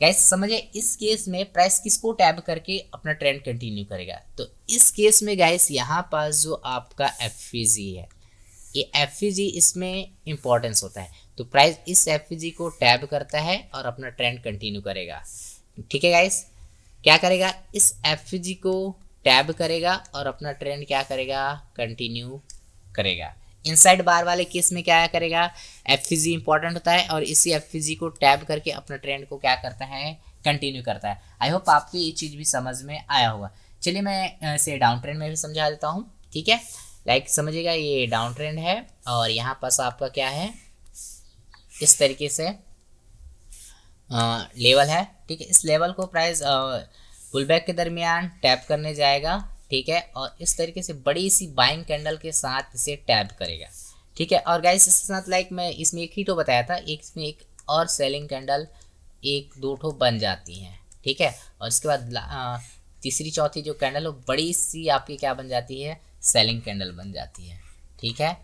गैस समझिए इस केस में प्राइस किसको टैब करके अपना ट्रेंड कंटिन्यू करेगा, तो इस केस में गैस यहाँ पास जो आपका एफजी है, ये एफजी इसमें इंपॉर्टेंस होता है। तो प्राइस इस एफजी को टैब करता है और अपना ट्रेंड कंटिन्यू करेगा। ठीक है गाइस, क्या करेगा, इस एफजी को टैब करेगा और अपना ट्रेंड क्या करेगा, कंटिन्यू करेगा। इनसाइड बार वाले केस में क्या करेगा, एफजी इंपॉर्टेंट होता है और इसी एफजी को टैब करके अपना ट्रेंड को क्या करता है, कंटिन्यू करता है। आई होप आपको ये चीज़ भी समझ में आया होगा। चलिए मैं इसे डाउन ट्रेंड में भी समझा देता हूँ। ठीक है, लाइक समझिएगा ये डाउन ट्रेंड है और यहाँ पास आपका क्या है, इस तरीके से लेवल है। ठीक है, इस लेवल को प्राइस पुल बैक के दरमियान टैप करने जाएगा। ठीक है, और इस तरीके से बड़ी सी बाइंग कैंडल के साथ इसे टैप करेगा। ठीक है, और गाइस इसके साथ लाइक मैं इसमें एक ही तो बताया था, एक इसमें एक और सेलिंग कैंडल एक दो ठो बन जाती हैं। ठीक है, और इसके बाद तीसरी चौथी जो कैंडल हो बड़ी सी आपकी क्या बन जाती है, सेलिंग कैंडल बन जाती है। ठीक है,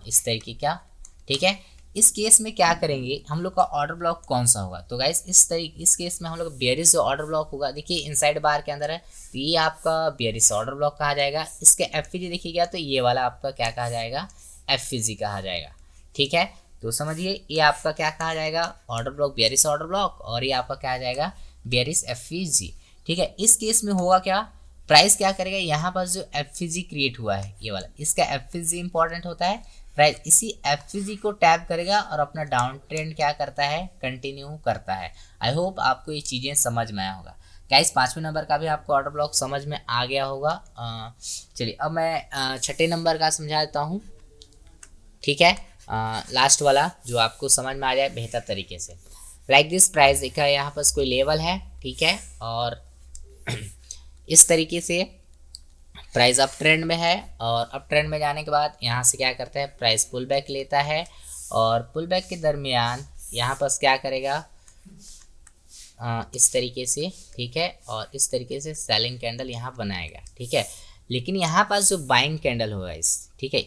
इस तरीके का। ठीक है, इस केस में क्या करेंगे, हम लोग का ऑर्डर ब्लॉक कौन सा होगा, तो गाइस इस केस में हम लोग बेयरिश जो ऑर्डर ब्लॉक होगा, देखिए इनसाइड बार के अंदर है, तो ये आपका बेयरिश ऑर्डर ब्लॉक कहा जाएगा। इसके एफजी देखिएगा तो ये वाला आपका क्या कहा जाएगा, एफजी कहा जाएगा। ठीक है, तो समझिए ये आपका क्या कहा जाएगा, order block bearish order block, और ये आपका क्या आ जाएगा, बेयरिश एफजी। ठीक है, इस केस में होगा क्या, प्राइस क्या करेगा, यहाँ पर जो एफजी क्रिएट हुआ है ये वाला, इसका एफजी इंपॉर्टेंट होता है। प्राइस इसी एफजी को टैप करेगा और अपना डाउन ट्रेंड क्या करता है, कंटिन्यू करता है। आई होप आपको ये चीज़ें समझ में आया होगा। गाइस 5वें नंबर का भी आपको ऑर्डर ब्लॉक समझ में आ गया होगा। चलिए अब मैं छठे नंबर का समझा देता हूँ। ठीक है, लास्ट वाला जो आपको समझ में आ जाए बेहतर तरीके से। लाइक दिस प्राइस का यहाँ पर कोई लेवल है। ठीक है, और इस तरीके से प्राइस अप ट्रेंड में है और अप ट्रेंड में जाने के बाद यहाँ से क्या करता है, प्राइस पुल बैक लेता है और पुल बैक के दरमियान यहाँ पर क्या करेगा, इस तरीके से। ठीक है, और इस तरीके से सेलिंग कैंडल यहाँ बनाएगा। ठीक है, लेकिन यहाँ पास जो बाइंग कैंडल होगा इस, ठीक है,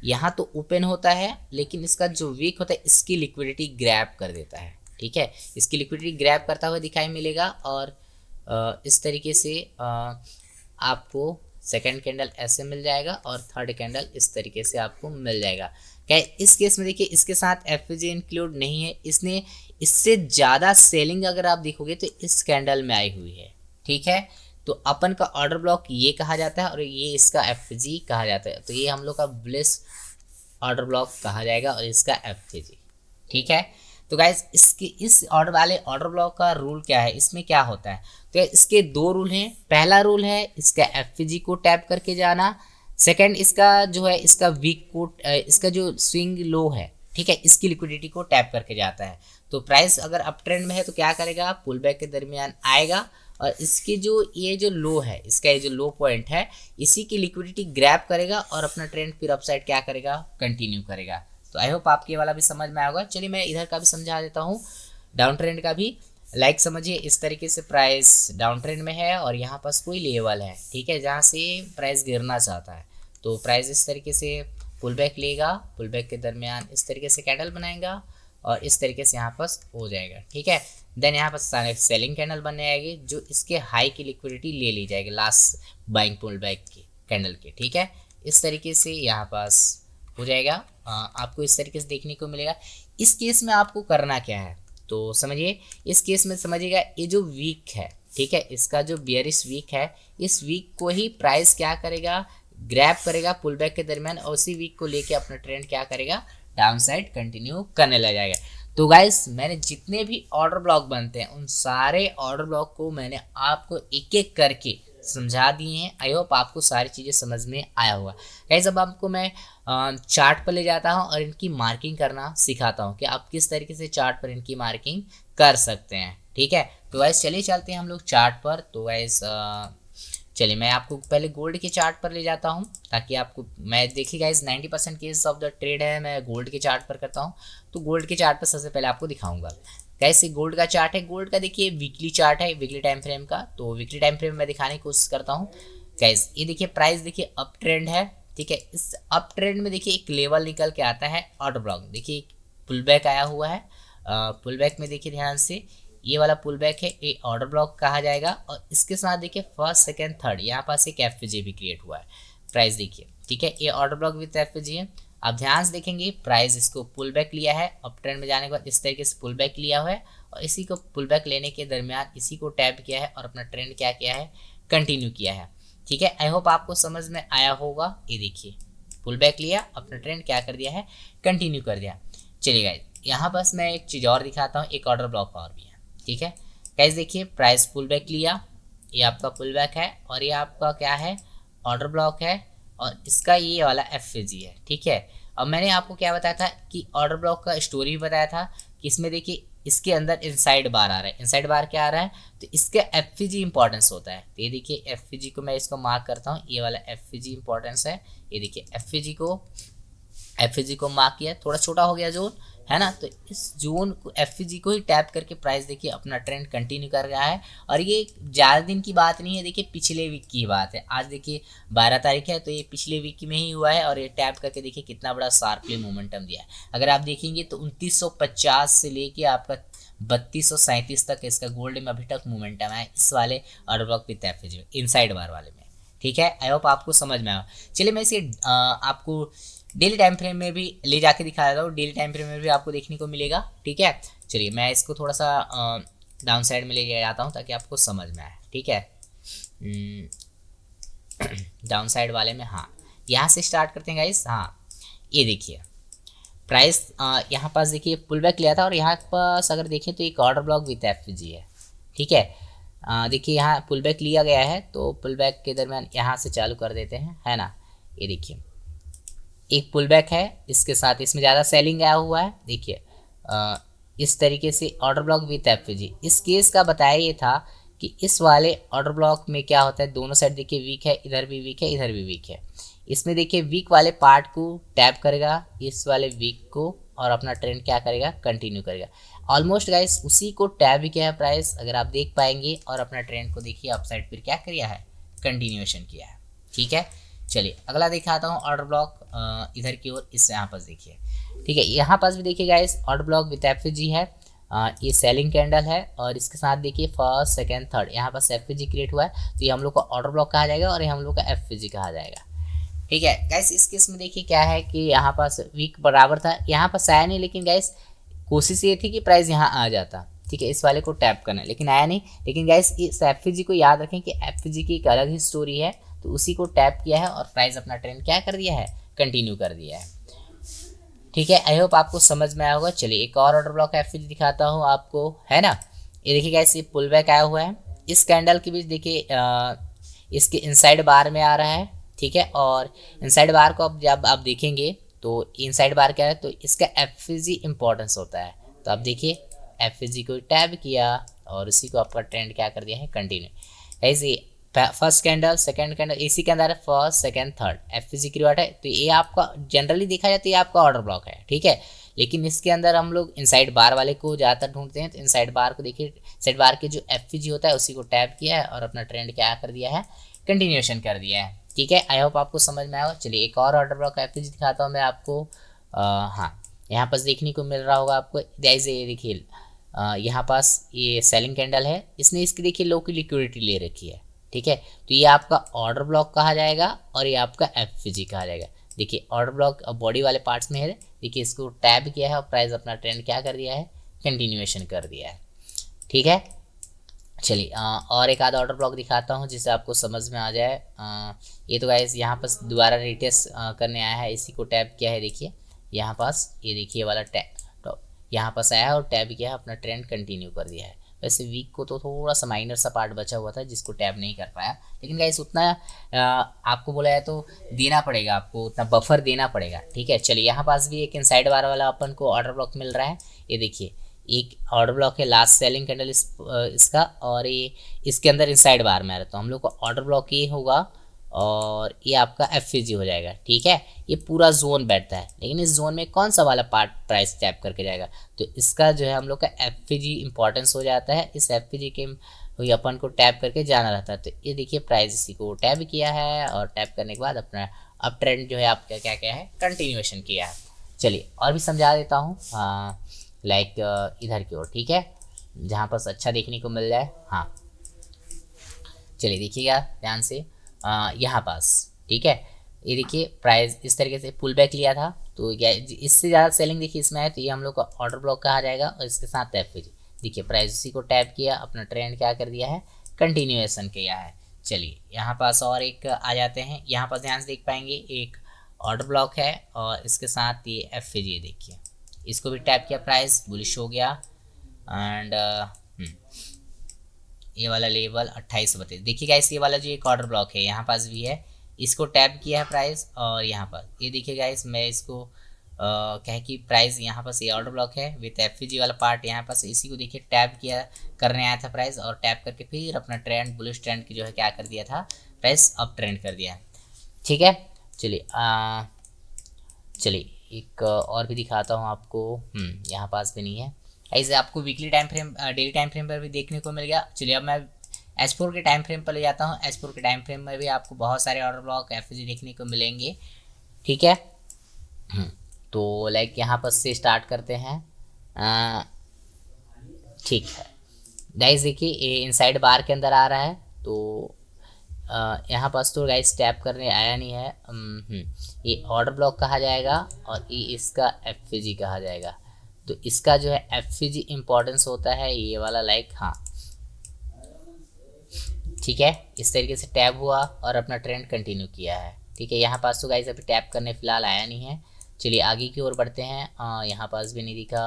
यहाँ तो ओपन होता है, लेकिन इसका जो वीक होता है इसकी लिक्विडिटी ग्रैब कर देता है, ठीक है, इसकी लिक्विडिटी ग्रैब करता हुआ दिखाई मिलेगा। और इस तरीके से आपको सेकंड कैंडल ऐसे मिल जाएगा और थर्ड कैंडल इस तरीके से आपको मिल जाएगा। क्या इस केस में देखिए इसके साथ एफवीजी इंक्लूड नहीं है, इसने इससे ज़्यादा सेलिंग अगर आप देखोगे तो इस कैंडल में आई हुई है, ठीक है। तो अपन का ऑर्डर ब्लॉक ये कहा जाता है और ये इसका एफवीजी कहा जाता है। तो ये हम लोग का बुलिश ऑर्डर ब्लॉक कहा जाएगा और इसका एफवीजी, ठीक है। तो गाइज इसके इस ऑर्डर वाले ऑर्डर ब्लॉक का रूल क्या है, इसमें क्या होता है, तो इसके दो रूल हैं। पहला रूल है इसका एफवीजी को टैप करके जाना, सेकंड इसका जो है इसका वीक को इसका जो स्विंग लो है, ठीक है, इसकी लिक्विडिटी को टैप करके जाता है। तो प्राइस अगर अप ट्रेंड में है तो क्या करेगा, पुल बैक के दरमियान आएगा और इसकी जो ये जो लो है, इसका ये जो लो पॉइंट है, इसी की लिक्विडिटी ग्रैब करेगा और अपना ट्रेंड फिर अपसाइड क्या करेगा, कंटिन्यू करेगा। तो आई होप आपके वाला भी समझ में आया होगा। चलिए मैं इधर का भी समझा देता हूँ, डाउन ट्रेंड का भी। लाइक समझिए इस तरीके से प्राइस डाउन ट्रेंड में है और यहाँ पास कोई लेवल है, ठीक है, जहाँ से प्राइस गिरना चाहता है। तो प्राइस इस तरीके से पुल बैक लेगा, पुल बैक के दरमियान इस तरीके से कैंडल बनाएगा और इस तरीके से यहाँ पास हो जाएगा, ठीक है। देन यहाँ पास सेलिंग कैंडल बन जाएगी जो इसके हाई की लिक्विडिटी ले ली जाएगी लास्ट बाइंग पुल बैक की कैंडल के, ठीक है। इस तरीके से यहाँ पास हो जाएगा, आपको इस तरीके से देखने को मिलेगा। इस केस में आपको करना क्या है, तो समझिए इस केस में समझिएगा, ये जो वीक है, ठीक है, इसका जो बियरिश वीक है, इस वीक को ही प्राइस क्या करेगा, ग्रैब करेगा पुल बैक के दरमियान और उसी वीक को लेके अपना ट्रेंड क्या करेगा, डाउन साइड कंटिन्यू करने लग जाएगा। तो गाइस मैंने जितने भी ऑर्डर ब्लॉक बनते हैं उन सारे ऑर्डर ब्लॉक को मैंने आपको एक एक करके समझा दिए हैं। आई होप आपको सारी चीज़ें समझ में आया होगा। गाइस अब आपको मैं चार्ट पर ले जाता हूं और इनकी मार्किंग करना सिखाता हूं कि आप किस तरीके से चार्ट पर इनकी मार्किंग कर सकते हैं, ठीक है। तो गाइस चलिए चलते हैं हम लोग चार्ट पर। तो गाइस चलिए मैं आपको पहले गोल्ड के चार्ट पर ले जाता हूं ताकि आपको, मैं देखिए guys 90% case of the trade है मैं गोल्ड के चार्ट पर करता हूं। तो गोल्ड के चार्ट पर सबसे पहले आपको दिखाऊंगा। कैसे गोल्ड का चार्ट है, गोल्ड का देखिए वीकली चार्ट है, वीकली टाइम फ्रेम का। तो वीकली टाइम फ्रेम में दिखाने की कोशिश करता हूँ। गाइस ये देखिए प्राइस देखिए अप ट्रेंड है, ठीक है। इस अप ट्रेंड में देखिए एक लेवल निकल के आता है ऑर्डर ब्लॉक, देखिए पुल बैक आया हुआ है। पुल बैक में देखिए ध्यान से, ये वाला पुल बैक है, ये ऑर्डर ब्लॉक कहा जाएगा। और इसके साथ देखिए फर्स्ट सेकंड थर्ड यहाँ पास एक एफवीजी भी क्रिएट हुआ है। प्राइस देखिए, ठीक है, ये ऑर्डर ब्लॉक विद एफवीजी है। आप ध्यान से देखेंगे प्राइस इसको पुल बैक लिया है, अप ट्रेंड में जाने के बाद इस तरीके से पुल बैक लिया हुआ है और इसी को पुल बैक लेने के दरमियान इसी को टैप किया है और अपना ट्रेंड क्या किया है, कंटिन्यू किया है, ठीक है। आई होप आपको समझ में आया होगा। ये देखिए पुल बैक लिया, अपना ट्रेंड क्या कर दिया है, कंटिन्यू कर दिया। चलिए गाइस यहाँ बस मैं एक चीज़ और दिखाता हूँ, एक ऑर्डर ब्लॉक और भी है, ठीक है। गाइस देखिए प्राइस पुल बैक लिया, ये आपका पुल बैक है और ये आपका क्या है, ऑर्डर ब्लॉक है और इसका ये वाला एफवीजी है, ठीक है। अब मैंने आपको क्या बताया था कि ऑर्डर ब्लॉक का स्टोरी भी बताया था कि इसमें देखिए इसके अंदर इनसाइड बार आ रहा है। इनसाइड बार क्या आ रहा है, तो इसका एफवीजी इंपॉर्टेंस होता है। तो ये देखिए एफवीजी को मैं इसको मार्क करता हूँ, ये वाला एफवीजी इंपॉर्टेंस है। ये देखिए एफवीजी को मार्क किया, थोड़ा छोटा हो गया जोन है ना। तो इस जोन को एफवीजी को ही टैप करके प्राइस देखिए अपना ट्रेंड कंटिन्यू कर रहा है। और ये ज़्यादा दिन की बात नहीं है, देखिए पिछले वीक की बात है। आज देखिए 12 तारीख है, तो ये पिछले वीक में ही हुआ है और ये टैप करके देखिए कितना बड़ा शार्पली मोमेंटम दिया है। अगर आप देखेंगे तो 2950 से लेके आपका 3237 तक इसका गोल्ड में अभी तक मोमेंटम है इस वाले ऑर्डर ब्लॉक विद एफवीजी में, इनसाइड बार वाले में, ठीक है। आई होप आपको समझ में आया। चलिए मैं इसे आपको डेली टाइम फ्रेम में भी ले जाके दिखा देता हूँ, डेली टाइम फ्रेम में भी आपको देखने को मिलेगा, ठीक है। चलिए मैं इसको थोड़ा सा डाउन साइड में ले जाता हूँ ताकि आपको समझ में आए, ठीक है। डाउन साइड वाले में, हाँ यहाँ से स्टार्ट करते हैं गाइस। हाँ ये देखिए प्राइस यहाँ पास देखिए पुल बैक लिया था और यहाँ पास अगर देखें तो एक ऑर्डर ब्लॉक विद एफवीजी है, ठीक है। देखिए यहाँ पुल बैक लिया गया है, तो पुल बैक के दरमियान यहाँ से चालू कर देते हैं, है ना। ये देखिए एक पुल बैक है, इसके साथ इसमें ज़्यादा सेलिंग आया हुआ है। देखिए इस तरीके से ऑर्डर ब्लॉक विद एफवीजी। इस केस का बताया ये था कि इस वाले ऑर्डर ब्लॉक में क्या होता है, दोनों साइड देखिए वीक है, इधर भी वीक है, इधर भी वीक है। इसमें देखिए वीक वाले पार्ट को टैप करेगा, इस वाले वीक को, और अपना ट्रेंड क्या करेगा, कंटिन्यू करेगा। ऑलमोस्ट गाइस उसी को टैप भी किया है प्राइस, अगर आप देख पाएंगे, और अपना ट्रेंड को देखिए अपसाइड फिर क्या किया है, कंटिन्यूएशन किया है, ठीक है। चलिए अगला दिखाता हूँ ऑर्डर ब्लॉक इधर की ओर, इस यहाँ पास देखिए, ठीक है। यहाँ पास भी देखिए guys order block with FG है, ये सेलिंग कैंडल है और इसके साथ देखिए फर्स्ट सेकंड थर्ड यहाँ पास एफजी क्रिएट हुआ है, तो ये हम लोग का ऑर्डर ब्लॉक कहा जाएगा और ये हम लोग का एफजी कहा जाएगा, ठीक है गाइस। इस केस में देखिए क्या है कि यहाँ पास वीक बराबर था, यहाँ पास आया नहीं, लेकिन गाइस कोशिश ये थी कि प्राइस यहाँ आ जाता, ठीक है, इस वाले को टैप करना, लेकिन आया नहीं। लेकिन गाइस इस एफजी को याद रखें कि एफजी की एक अलग ही स्टोरी है, तो उसी को टैप किया है और प्राइस अपना ट्रेंड क्या कर दिया है, कंटिन्यू कर दिया है, ठीक है। आई होप आपको समझ में आया होगा। चलिए एक और ऑर्डर ब्लॉक एफजी दिखाता हूँ आपको, है ना। ये देखिए गाइस ये पुल बैक आया हुआ है, इस कैंडल के बीच देखिए इसके इनसाइड बार में आ रहा है, ठीक है। और इनसाइड बार को अब जब आप देखेंगे तो इनसाइड बार क्या है, तो इसका एफजी इंपॉर्टेंस होता है, तो आप देखिए एफजी को टैब किया और उसी को आपका ट्रेंड क्या कर दिया है, कंटिन्यू। ऐसे फर्स्ट कैंडल सेकंड कैंडल इसी के अंदर है, फर्स्ट सेकंड थर्ड एफजी की रिवार्ड है, तो ये आपका जनरली देखा जाए तो ये आपका ऑर्डर ब्लॉक है, ठीक है। लेकिन इसके अंदर हम लोग इनसाइड बार वाले को ज़्यादातर ढूंढते हैं, तो इनसाइड बार को देखिए, साइड बार के जो एफजी होता है उसी को टैप किया है और अपना ट्रेंड क्या कर दिया है, कंटिन्यूएशन कर दिया है, ठीक है। आई होप आपको समझ में आया। चलिए एक और ऑर्डर ब्लॉक एफजी दिखाता हूँ मैं आपको। हाँ, यहाँ पास देखने को मिल रहा होगा आपको, जैसे ये देखिए यहाँ पास ये सेलिंग कैंडल है, इसने इसकी देखिए लो की लिक्विडिटी ले रखी है, ठीक है। तो ये आपका ऑर्डर ब्लॉक कहा जाएगा और ये आपका एफजी कहा जाएगा। देखिए ऑर्डर ब्लॉक बॉडी वाले पार्ट्स में है, देखिए इसको टैब किया है और प्राइस अपना ट्रेंड क्या कर दिया है, कंटिन्यूएशन कर दिया है, ठीक है। चलिए और एक आधा ऑर्डर ब्लॉक दिखाता हूँ जिससे आपको समझ में आ जाए। ये तो गाइस यहाँ पास दोबारा रिटेस्ट करने आया है, इसी को टैप किया है, देखिए यहाँ पास ये देखिए वाला टैप, तो यहाँ पास आया है और टैप किया है, अपना ट्रेंड कंटिन्यू कर दिया है। वैसे वीक को तो थोड़ा सा माइनर सा पार्ट बचा हुआ था जिसको टैप नहीं कर पाया, लेकिन गाइस उतना आपको बोला है तो देना पड़ेगा, आपको उतना बफर देना पड़ेगा, ठीक है। चलिए यहाँ पास भी एक इनसाइड बार वाला अपन को ऑर्डर ब्लॉक मिल रहा है, ये देखिए एक ऑर्डर ब्लॉक है लास्ट सेलिंग कैंडल इसका, और ये इसके अंदर इनसाइड बार में आ रहा है, तो हम लोग को ऑर्डर ब्लॉक ये होगा और ये आपका एफजी हो जाएगा, ठीक है। ये पूरा जोन बैठता है, लेकिन इस जोन में कौन सा वाला पार्ट प्राइस टैप करके जाएगा, तो इसका जो है हम लोग का एफजी इंपॉर्टेंस हो जाता है, इस एफजी के अपन को टैप करके जाना रहता है। तो ये देखिए प्राइस इसी को टैप किया है और टैप करने के बाद अपना अब ट्रेंड जो है आपका क्या क्या है, कंटिन्यूएशन किया है। चलिए और भी समझा देता हूँ, लाइक इधर की ओर, ठीक है, जहाँ पर अच्छा देखने को मिल जाए। हाँ चलिए देखिएगा ध्यान से, यहाँ पास, ठीक है, ये देखिए प्राइस इस तरीके से पुल बैक लिया था, तो इससे ज़्यादा सेलिंग देखिए इसमें है, तो ये हम लोग का ऑर्डर ब्लॉक कहा जाएगा और इसके साथ एफजी, देखिए प्राइस उसी को टैप किया, अपना ट्रेंड क्या कर दिया है, कंटिन्यूएशन किया है। चलिए यहाँ पास और एक आ जाते हैं, यहाँ पास ध्यान से देख पाएंगे एक ऑर्डर ब्लॉक है और इसके साथ ये एफजी, देखिए इसको भी टैप किया, प्राइस बुलिश हो गया एंड ये वाला लेवल 2832, देखिए गाइस ये वाला जो एक ऑर्डर ब्लॉक है यहाँ पास भी है, इसको टैप किया है प्राइस, और यहाँ पर ये देखिए गाइस मैं इसको कह कि प्राइस यहाँ पास ये ऑर्डर ब्लॉक है विथ एफजी वाला पार्ट, यहाँ पास इसी को देखिए टैप किया करने आया था प्राइस, और टैप करके फिर अपना ट्रेंड बुलिश ट्रेंड की जो है क्या कर दिया था, प्राइस अप ट्रेंड कर दिया, ठीक है। चलिए चलिए एक और भी दिखाता हूँ आपको, यहाँ पास भी नहीं है, ऐसे आपको weekly time frame daily time frame पर भी देखने को मिल गया। चलिए अब मैं S4 के टाइम फ्रेम पर ले जाता हूँ, S4 के टाइम फ्रेम में भी आपको बहुत सारे ऑर्डर ब्लॉक एफजी देखने को मिलेंगे, ठीक है। तो लाइक यहाँ पर से स्टार्ट करते हैं, ठीक है गाइस, देखिए ये इनसाइड बार के अंदर आ रहा है, तो यहाँ पास तो गाइस टैप करने आया नहीं है, ये ऑर्डर ब्लॉक कहा जाएगा और ये इसका एफजी कहा जाएगा, तो इसका जो है एफजी इंपॉर्टेंस होता है ये वाला, लाइक हाँ ठीक है, इस तरीके से टैप हुआ और अपना ट्रेंड कंटिन्यू किया है, ठीक है। यहाँ पास तो गाइस अभी टैप करने फिलहाल आया नहीं है। चलिए आगे की ओर बढ़ते हैं, यहाँ पास भी नहीं दिखा,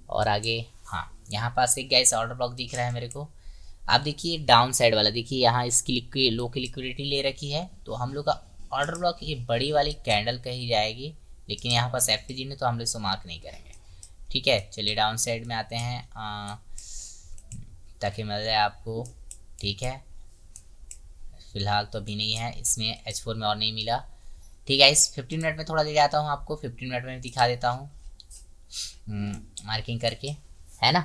और आगे हाँ यहाँ पास एक गाइस ऑर्डर ब्लॉक दिख रहा है मेरे को, आप देखिए डाउन साइड वाला, देखिए यहाँ इसकी लो की लिक्विडिटी ले रखी है, तो हम लोग का ऑर्डर ब्लॉक ये बड़ी वाली कैंडल कही जाएगी, लेकिन यहाँ पास एफजी ने तो हम लोग इसको मार्क नहीं करेंगे, ठीक है। चलिए डाउन साइड में आते हैं ताकि मिल जाए आपको, ठीक है, फिलहाल तो अभी नहीं है, इसमें H4 में और नहीं मिला, ठीक है। इस 15 मिनट में थोड़ा ले जाता हूँ आपको, 15 मिनट में दिखा देता हूँ मार्किंग करके, है ना।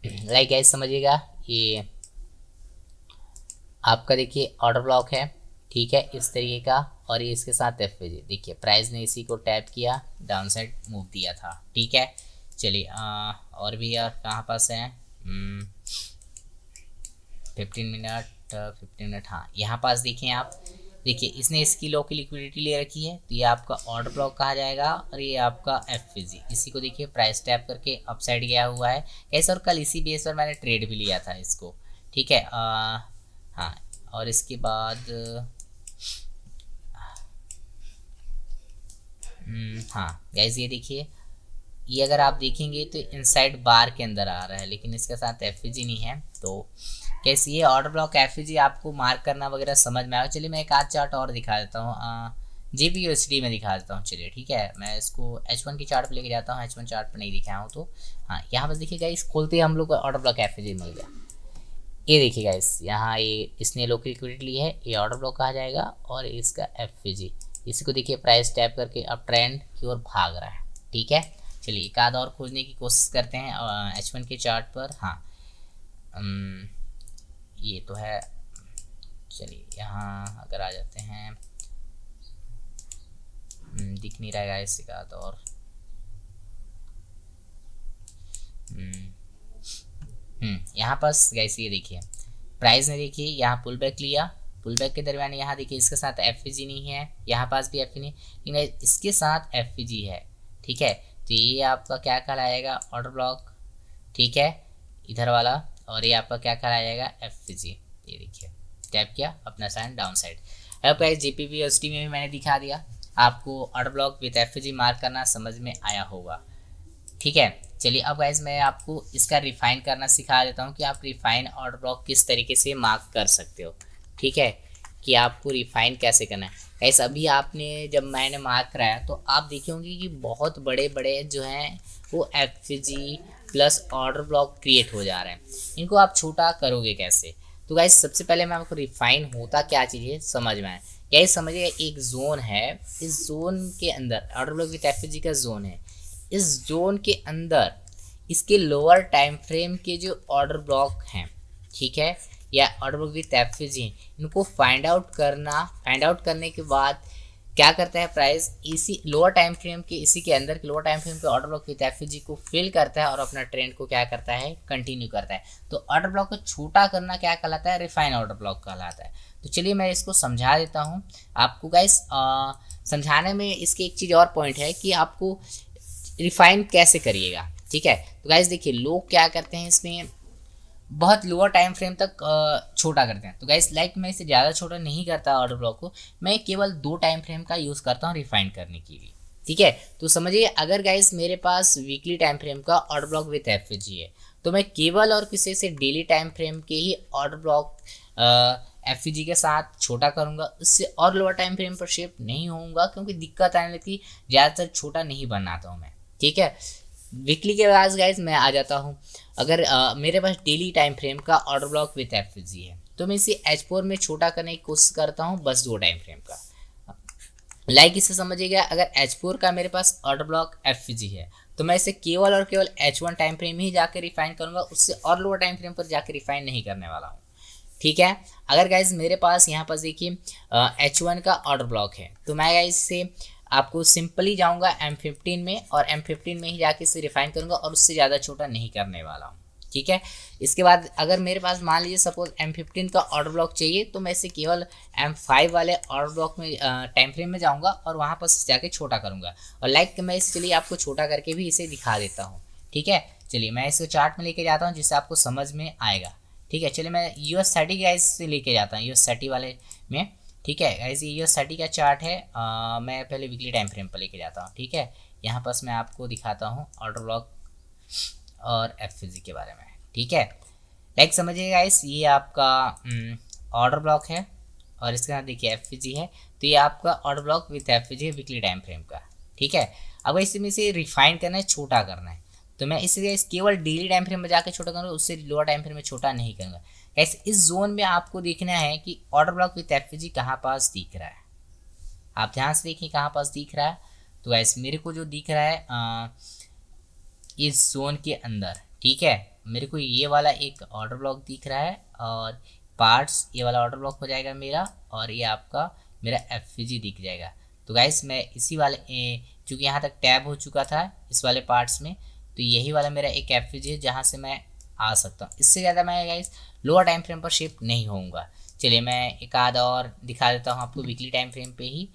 लाइक गाइस समझिएगा, ये आपका देखिए ऑर्डर ब्लॉक है, ठीक है, इस तरीके का, और ये इसके साथ एफपीजी। देखिए प्राइस ने इसी को टैप किया, डाउन साइड मूव दिया था, ठीक है। चलिए और भी यार कहाँ पास है, 15 मिनट, हाँ यहाँ पास देखें आप। देखिए इसने इसकी लो की लिक्विडिटी ले रखी है, तो ये आपका ऑर्डर ब्लॉक कहा जाएगा, और ये आपका एफपीजी। इसी को देखिए प्राइस टैप करके अपसाइड गया हुआ है कैसे, और कल इसी बेस पर मैंने ट्रेड भी लिया था इसको, ठीक है। हाँ, और इसके बाद हाँ गाइस ये देखिए, ये अगर आप देखेंगे तो इनसाइड बार के अंदर आ रहा है, लेकिन इसके साथ एफईजी नहीं है। तो कैसे ये ऑर्डर ब्लॉक एफईजी आपको मार्क करना वगैरह समझ में आएगा। चलिए मैं एक आध चार्ट और दिखा देता हूँ, जीपीयूएसडी में दिखा देता हूँ। चलिए ठीक है, मैं इसको H1 की चार्ट पे लेके जाता हूँ, H1 चार्ट पे नहीं दिखाया हूँ तो हाँ यहाँ पर देखिएगा, इस खोलते ही हम लोग को ऑर्डर ब्लॉक एफईजी मिल गया। ये देखिएगा इस यहाँ ये इसने लो की लिक्विडिटी ली है, ये ऑर्डर ब्लॉक कहा जाएगा, और इसका एफईजी। इसी को देखिए प्राइस टैप करके अब ट्रेंड की ओर भाग रहा है, ठीक है। चलिए एक आध और खोजने की कोशिश करते हैं H1 के चार्ट पर। हाँ ये तो है, चलिए यहाँ अगर आ जाते हैं, दिख नहीं रहेगा इससे का तो, और यहाँ पास गैस ये देखिए प्राइस ने देखिए यहाँ पुल बैक लिया, पुल बैक के दरमियान यहाँ देखिए इसके साथ एफईजी नहीं है, यहाँ पास भी एफई नहीं, लेकिन इसके साथ एफईजी है, ठीक है। तो ये आपका क्या कहलाएगा, ऑर्डर ब्लॉक, ठीक है, इधर वाला, और ये आपका क्या कहलाएगा, एफईजी। ये देखिए टैप किया, अपना साइन डाउन साइड। अब प्राइस जीपीयूएसडी में भी मैंने दिखा दिया आपको, order block with FEG mark करना समझ में आया होगा, ठीक है। चलिए अब गाइस मैं आपको इसका रिफाइन करना सिखा देता हूँ कि आप रिफाइन ऑर्डर ब्लॉक किस तरीके से मार्क कर सकते हो, ठीक है, कि आपको रिफाइन कैसे करना है। गाइस अभी आपने जब मैंने मार्क कराया तो आप देखे होंगे कि बहुत बड़े बड़े जो हैं वो FG plus order block create हो जा रहे हैं। इनको आप छोटा करोगे कैसे, तो गाइस सबसे पहले मैं आपको रिफाइन होता क्या चीज़ है समझ में आए। यही समझिए एक जोन है, इस जोन के अंदर ऑर्डर ब्लॉक विद एफजी का जोन है, इस जोन के अंदर इसके लोअर टाइम फ्रेम के जो ऑर्डर ब्लॉक हैं, ठीक है, या ऑर्डर ब्लॉक विद एफजी, इनको फाइंड आउट करना। फाइंड आउट करने के बाद क्या करता है प्राइस, इसी लोअर टाइम फ्रेम के इसी के अंदर के लोअर टाइम फ्रेम के ऑर्डर ब्लॉक विद एफजी को फिल करता है और अपना ट्रेंड को क्या करता है, कंटिन्यू करता है। तो ऑर्डर ब्लॉक को छोटा करना क्या कहलाता है, रिफाइन ऑर्डर ब्लॉक कहलाता है। तो चलिए मैं इसको समझा देता हूँ आपको गाइस। समझाने में इसके एक चीज़ और पॉइंट है कि आपको रिफाइन कैसे करिएगा, ठीक है। तो गाइस देखिए लोग क्या करते हैं, इसमें बहुत लोअर टाइम फ्रेम तक छोटा करते हैं। तो गाइस लाइक मैं इसे ज़्यादा छोटा नहीं करता ऑर्डर ब्लॉक को, मैं केवल 2 टाइम फ्रेम का यूज़ करता हूँ रिफाइन करने के लिए, ठीक है। तो समझिए अगर गाइस मेरे पास वीकली टाइम फ्रेम का ऑर्डर ब्लॉक विथ एफजी है, तो मैं केवल और किसी से डेली टाइम फ्रेम के ही ऑर्डर ब्लॉक एफजी के साथ छोटा करूँगा, उससे और लोअर टाइम फ्रेम पर शेप नहीं होऊंगा, क्योंकि दिक्कत आने लगती, ज़्यादातर छोटा नहीं बनाता हूँ मैं, ठीक है। वीकली के बाद गाइस मैं आ जाता हूँ, अगर मेरे पास डेली टाइम फ्रेम का ऑर्डर ब्लॉक विथ एफजी है, तो मैं इसे H4 में छोटा करने की कोशिश करता हूँ, बस 2 टाइम फ्रेम का। लाइक इसे समझिएगा, अगर H4 का मेरे पास ऑर्डर ब्लॉक एफजी है, तो मैं इसे केवल और केवल H1 टाइम फ्रेम ही जाकर रिफाइन करूँगा, उससे और लोअर टाइम फ्रेम पर जाकर रिफाइन नहीं करने वाला हूँ, ठीक है। अगर गाइज मेरे पास यहाँ पास देखिए H1 का ऑर्डर ब्लॉक है, तो मैं गाइज से आपको सिंपली जाऊंगा M15 में, और M15 में ही जाके इसे रिफाइन करूंगा, और उससे ज़्यादा छोटा नहीं करने वाला हूँ, ठीक है। इसके बाद अगर मेरे पास मान लीजिए सपोज M15 का ऑर्डर ब्लॉक चाहिए, तो मैं इसे केवल M5 वाले ऑर्डर ब्लॉक में टाइम फ्रेम में जाऊँगा और वहाँ पर जाके छोटा करूँगा। और लाइक मैं इस चलिए आपको छोटा करके भी इसे दिखा देता हूँ, ठीक है। चलिए मैं इसको चार्ट में लेके जाता हूँ जिससे आपको समझ में आएगा, ठीक है। चलिए मैं US30 गाइस से लेके जाता हूँ, US30 वाले में, ठीक है। गाइस ये US30 का चार्ट है, मैं पहले वीकली टाइम फ्रेम पर लेके जाता हूँ, ठीक है। यहाँ पास मैं आपको दिखाता हूँ ऑर्डर ब्लॉक और एफजी के बारे में, ठीक है। लाइक समझिए गाइस, ये आपका ऑर्डर ब्लॉक है और इसके साथ देखिए एफजी है, तो ये आपका ऑर्डर ब्लॉक विथ एफजी है वीकली टाइम फ्रेम का, ठीक है। अब इसमें इसे रिफाइन करना है, छोटा करना है, तो मैं इसलिए केवल डेली टाइम फ्रेम में जाकर छोटा करूँगा, उससे लोअर टाइम फ्रेम में छोटा नहीं करूँगा। ऐसे इस जोन में आपको देखना है कि ऑर्डर ब्लॉक विथ एफजी कहाँ पास दिख रहा है, आप ध्यान से देखिए कहाँ पास दिख रहा है। तो ऐसे मेरे को जो दिख रहा है इस जोन के अंदर, ठीक है, मेरे को ये वाला एक ऑर्डर ब्लॉक दिख रहा है, और पार्ट्स, ये वाला ऑर्डर ब्लॉक हो जाएगा मेरा, और ये आपका मेरा एफजी दिख जाएगा। तो गाइस मैं इसी वाले चूँकि यहाँ तक टैब हो चुका था इस वाले पार्ट्स में, तो यही वाला मेरा एक एफजी है जहाँ से मैं आ सकता हूँ। इससे ज़्यादा मैं गाइस लोअर टाइम फ्रेम पर शिफ्ट नहीं होऊंगा। चलिए मैं एक आध और दिखा देता हूँ आपको वीकली टाइम फ्रेम पे ही।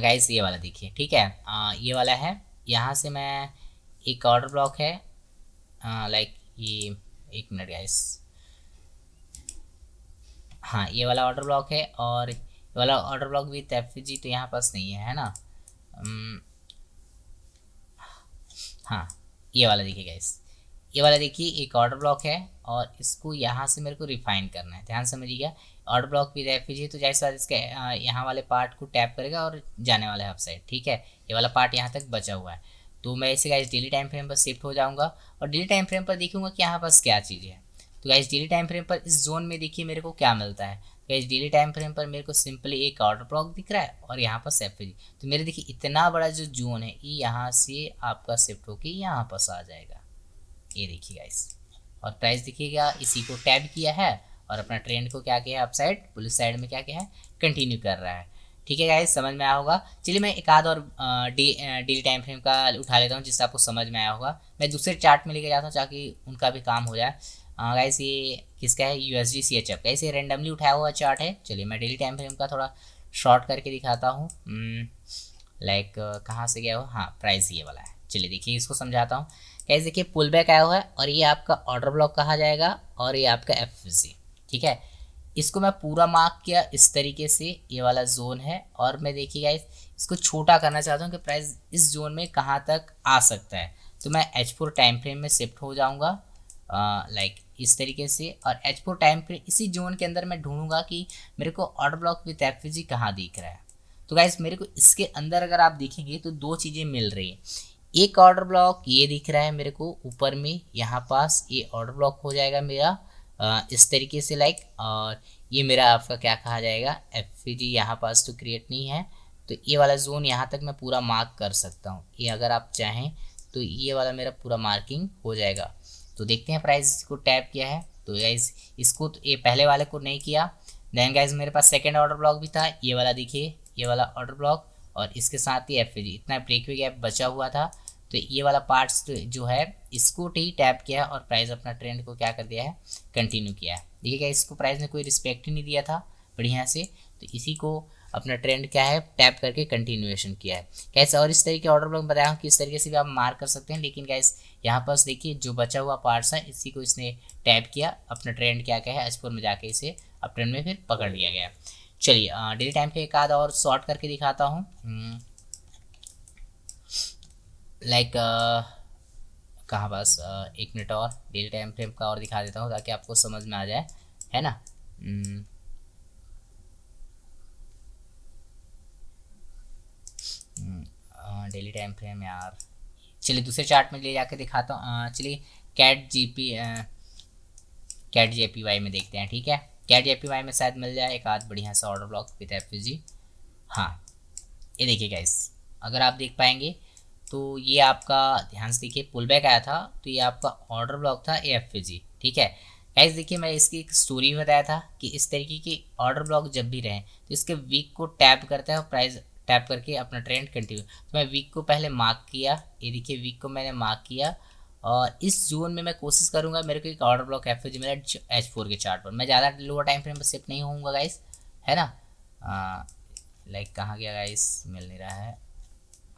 गाइस ये वाला देखिए, ठीक है, ये वाला है। यहाँ से मैं एक ऑर्डर ब्लॉक है, लाइक ये, एक मिनट गाइस, हाँ ये वाला ऑर्डर ब्लॉक है, और ये वाला ऑर्डर ब्लॉक विथ एफजी तो यहाँ पास नहीं है ना। हाँ ये वाला देखिए गाइस, ये वाला देखिए एक ऑर्डर ब्लॉक है, और इसको यहाँ से मेरे को रिफाइन करना है, ध्यान समझिएगा। ऑर्डर ब्लॉक विद एफजी तो जैसे इसके यहाँ वाले पार्ट को टैप करेगा और जाने वाला है अपसाइड, ठीक है। ये वाला पार्ट यहाँ तक बचा हुआ है, तो मैं इसे गाइस डेली टाइम फ्रेम पर शिफ्ट हो जाऊँगा, और डेली टाइम फ्रेम पर देखूंगा कि यहाँ पास क्या चीज़ है। तो गाइस डेली टाइम फ्रेम पर इस जोन में देखिए मेरे को क्या मिलता है। गाइस डेली टाइम फ्रेम पर मेरे को सिंपली एक ऑर्डर ब्लॉक दिख रहा है, और यहाँ पर एफजी। तो मेरे देखिए इतना बड़ा जो जोन है ये यहाँ से आपका शिफ्ट होके यहाँ पास आ जाएगा, ये देखिए गाइस। और प्राइस देखिएगा, इसी को टैब किया है और अपना ट्रेंड को क्या किया है, अपसाइड पुलिस साइड में क्या किया है, कंटिन्यू कर रहा है। ठीक है गाइस, समझ में आया होगा। चलिए मैं एक आध और डेली टाइम फ्रेम का उठा लेता हूँ जिससे आपको समझ में आया होगा। मैं दूसरे चार्ट में लेके जाता हूँ ताकि उनका भी काम हो जाए। गाइस ये किसका है, USD CHF। गाइस ये रैंडमली उठाया हुआ चार्ट है। चलिए मैं डेली टाइम फ्रेम का थोड़ा शॉर्ट करके दिखाता हूँ। लाइक कहाँ से गया हो, हाँ प्राइस ये वाला है। चलिए देखिए इसको समझाता हूँ। गाइस देखिए पुल बैक आया हुआ है, और ये आपका ऑर्डर ब्लॉक कहा जाएगा, और ये आपका एफजी, ठीक है। इसको मैं पूरा मार्क किया इस तरीके से, ये वाला जोन है, और मैं देखिए गाइस इसको छोटा करना चाहता हूँ कि प्राइस इस जोन में कहाँ तक आ सकता है। तो मैं H4 टाइम फ्रेम में शिफ्ट हो जाऊँगा, लाइक इस तरीके से, और H4 टाइम फ्रेम इसी जोन के अंदर मैं ढूंढूंगा कि मेरे को ऑर्डर ब्लॉक विथ एफजी कहाँ दिख रहा है। तो गाइस मेरे को इसके अंदर अगर आप देखेंगे तो दो चीज़ें मिल रही है। एक ऑर्डर ब्लॉक ये दिख रहा है मेरे को ऊपर में, यहाँ पास ये ऑर्डर ब्लॉक हो जाएगा मेरा इस तरीके से, लाइक, और ये मेरा आपका क्या कहा जाएगा, एफजी यहाँ पास तो क्रिएट नहीं है। तो ये वाला जोन यहाँ तक मैं पूरा मार्क कर सकता हूँ, ये अगर आप चाहें तो ये वाला मेरा पूरा मार्किंग हो जाएगा। तो देखते हैं प्राइस को टैप किया है, तो गाइस इसको तो ये पहले वाले को नहीं किया। देन गाइस मेरे पास सेकेंड ऑर्डर ब्लॉक भी था, ये वाला देखिए, ये वाला ऑर्डर ब्लॉक, और इसके साथ ही एफजी, इतना ब्रेकवे गैप बचा हुआ था। तो ये वाला पार्ट्स जो है इसको ही टैप किया, और प्राइस अपना ट्रेंड को क्या कर दिया है, कंटिन्यू किया है। देखिएगा इसको प्राइस ने कोई रिस्पेक्ट ही नहीं दिया था बढ़िया से, तो इसी को अपना ट्रेंड क्या है, टैप करके कंटिन्यूएशन किया है। कैसे, और इस तरीके ऑर्डर ब्लॉक बताया हूँ कि इस तरीके से भी आप मार्क कर सकते हैं। लेकिन गैस यहाँ पास देखिए जो बचा हुआ पार्ट्स है इसी को इसने टैप किया, अपना ट्रेंड क्या क्या है H4 में जाके इसे अप ट्रेंड में फिर पकड़ लिया गया। चलिए डेली टाइम पे एक आध और शॉर्ट करके दिखाता हूँ, लाइक कहाँ पास, एक मिनट और डेली टाइम फ्रेम का और दिखा देता हूँ ताकि आपको समझ में आ जाए, है ना। डेली टाइम फ्रेम यार, चलिए दूसरे चार्ट में ले जाके दिखाता हूँ। चलिए कैट JPY में देखते हैं, ठीक है। कैट JPY में शायद मिल जाए एक आध बढ़िया सा ऑर्डर ब्लॉक विद एफजी। हाँ ये देखिए गाइस, अगर आप देख पाएंगे तो ये आपका, ध्यान से देखिए पुल बैक आया था, तो ये आपका ऑर्डर ब्लॉक था एफजी, ठीक है। गाइस देखिए मैं इसकी एक स्टोरी बताया था कि इस तरीके की ऑर्डर ब्लॉक जब भी रहे तो इसके वीक को टैप करता है और प्राइस टैप करके अपना ट्रेंड कंटिन्यू। तो मैं वीक को पहले मार्क किया, ये देखिए वीक को मैंने मार्क किया, और इस जोन में मैं कोशिश करूंगा मेरे को एक ऑर्डर ब्लॉक एफजी मेरा H4 के चार्ट पर। मैं ज़्यादा लोअर टाइम फ्रेम पर शिफ्ट नहीं होऊंगा गाइस, है ना। लाइक कहाँ गया गाइस, मिल नहीं रहा है।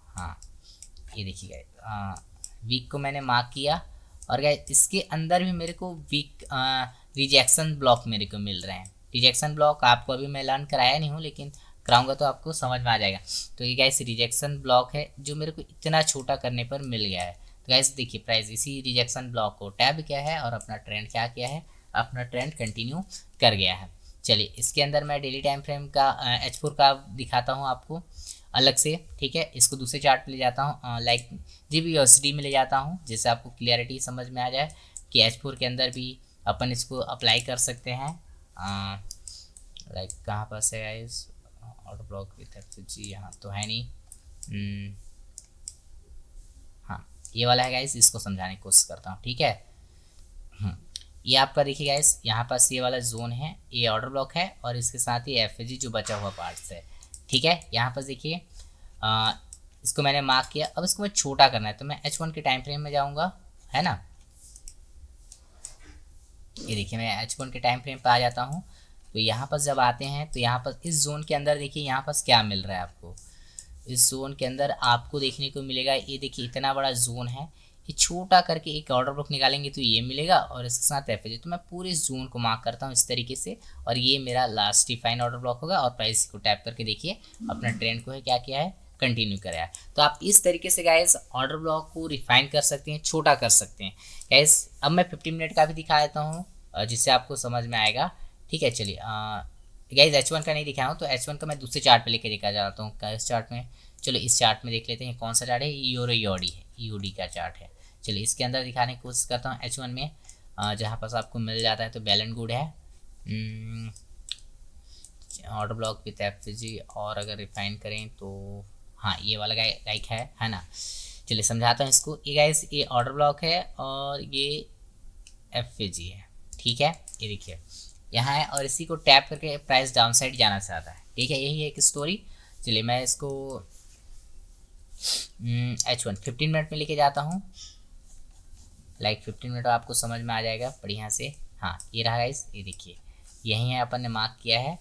हाँ ये देखिए गाइस, वीक को मैंने मार्क किया, और गाइस इसके अंदर भी मेरे को वीक रिजेक्शन ब्लॉक मेरे को मिल रहे हैं। रिजेक्शन ब्लॉक आपको अभी मैं लर्न कराया नहीं हूँ, लेकिन कराऊंगा तो आपको समझ में आ जाएगा। तो ये गाइस रिजेक्शन ब्लॉक है जो मेरे को इतना छोटा करने पर मिल गया है। तो गाइस देखिए प्राइस इसी रिजेक्शन ब्लॉक को टैब किया है और अपना ट्रेंड क्या किया है, अपना ट्रेंड कंटिन्यू कर गया है। चलिए इसके अंदर मैं डेली टाइम फ्रेम का H4 का दिखाता हूँ आपको अलग से, ठीक है। इसको दूसरे चार्ट पे ले जाता हूँ, लाइक GBUSD में ले जाता हूँ, जिससे आपको क्लियरिटी समझ में आ जाए कि H4 के अंदर भी अपन इसको अप्लाई कर सकते हैं। लाइक कहाँ पर है guys, order block with FG, यहाँ तो है नहीं। हाँ ये वाला है गाइस, इसको समझाने की कोशिश करता हूँ, ठीक है। ये आपका देखिए गाइस, यहाँ पास ये वाला जोन है, ये ऑर्डर ब्लॉक है और इसके साथ ही एफएजी जो बचा हुआ पार्ट्स है। ठीक है, यहाँ पर देखिए इसको मैंने मार्क किया। अब इसको मैं छोटा करना है तो मैं H1 के टाइम फ्रेम में जाऊँगा, है ना। ये देखिए मैं H1 के टाइम फ्रेम पर आ जाता हूँ। तो यहाँ पर जब आते हैं तो यहाँ पर इस जोन के अंदर देखिए यहाँ पर क्या मिल रहा है आपको। इस जोन के अंदर आपको देखने को मिलेगा, ये देखिए इतना बड़ा जोन है, ये छोटा करके एक ऑर्डर ब्लॉक निकालेंगे तो ये मिलेगा और इसके साथ एफएजी। तो मैं पूरे जोन को मार्क करता हूँ इस तरीके से और ये मेरा लास्ट डिफाइन ऑर्डर ब्लॉक होगा। और प्राइस को टैप करके देखिए अपना ट्रेंड को है क्या किया है, कंटिन्यू कराया। तो आप इस तरीके से गाइस ऑर्डर ब्लॉक को रिफाइन कर सकते हैं, छोटा कर सकते हैं गाइस। अब मैं 15 मिनट का भी दिखा देता हूँ जिससे आपको समझ में आएगा। ठीक है, चलिए गाइस H1 का नहीं दिखाया हूँ तो H1 का मैं दूसरे चार्ट पे लेके देखा जाता हूँ। इस चार्ट में, चलो इस चार्ट में देख लेते हैं कौन सा चार्ट है। यूडी है, यूडी का चार्ट है। चलिए इसके अंदर दिखाने की कोशिश करता हूँ H1 में, जहाँ पास आपको मिल जाता है। तो वेल एंड गुड है, ऑर्डर ब्लॉक विथ एफएजी। और अगर रिफाइन करें तो हाँ ये वाला लाइक है ना। चलिए समझाता हूँ इसको। ये गाइस ये ऑर्डर ब्लॉक है और ये एफएजी है। ठीक है, ये देखिए यहाँ है और इसी को टैप करके प्राइस डाउन साइड जाना चाहता है। ठीक है, यही है एक स्टोरी। चलिए मैं इसको H1 15 मिनट में लेके जाता हूँ। लाइक 15 मिनट आपको समझ में आ जाएगा बढ़िया से। हाँ ये रहा गाइस, ये देखिए यही है, अपन ने मार्क किया है।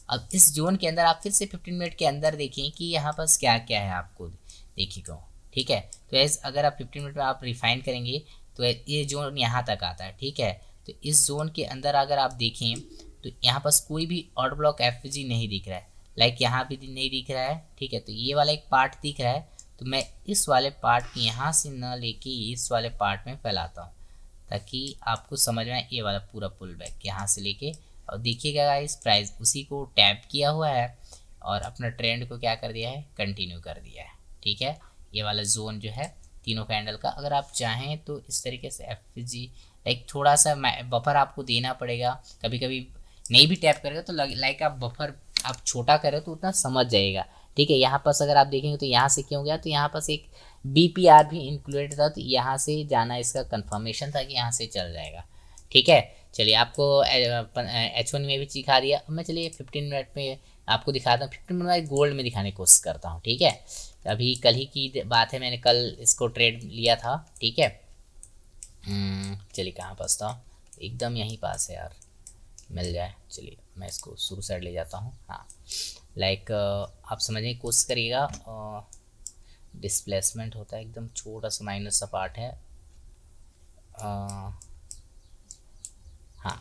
अब इस जोन के अंदर आप फिर से 15 मिनट के अंदर देखें कि यहाँ पर क्या क्या है आपको देखिए को। ठीक है, तो ऐसे अगर आप 15 मिनट में आप रिफाइन करेंगे तो ये जोन यहाँ तक आता है। ठीक है, तो इस जोन के अंदर अगर आप देखें तो यहाँ पर कोई भी ऑर्डर ब्लॉक एफएजी नहीं दिख रहा है, लाइक यहाँ भी नहीं दिख रहा है। ठीक है, तो ये वाला एक पार्ट दिख रहा है तो मैं इस वाले पार्ट की यहाँ से न लेके इस वाले पार्ट में फैलाता हूँ ताकि आपको समझ में आए। ये वाला पूरा पुल बैक यहाँ से लेके, और देखिएगा इस प्राइस उसी को टैप किया हुआ है और अपना ट्रेंड को क्या कर दिया है, कंटिन्यू कर दिया है। ठीक है, ये वाला जोन जो है तीनों कैंडल का, अगर आप चाहें तो इस तरीके से एफएजी लाइक थोड़ा सा बफर आपको देना पड़ेगा। कभी कभी नहीं भी टैप करेगा तो लाइक आप बफर आप छोटा करें तो उतना समझ जाएगा। ठीक है, यहाँ पास अगर आप देखेंगे तो यहाँ से क्यों गया, तो यहाँ पास एक BPR भी इंक्लूडेड था, तो यहाँ से जाना इसका कंफर्मेशन था कि यहाँ से चल जाएगा। ठीक है, चलिए आपको H1 में भी दिखा दिया। अब मैं चलिए 15 मिनट में आपको दिखाता हूँ। 15 मिनट में गोल्ड में दिखाने की कोशिश करता हूँ। ठीक है, अभी कल ही की बात है, मैंने कल इसको ट्रेड लिया था। ठीक है, चलिए कहाँ पास था, एकदम यहीं पास है यार, मिल जाए। चलिए मैं इसको शुरू साइड ले जाता हूँ। हाँ लाइक आप समझने की कोशिश करिएगा, डिस्प्लेसमेंट होता है एकदम छोटा सा माइनस सा पार्ट है। हाँ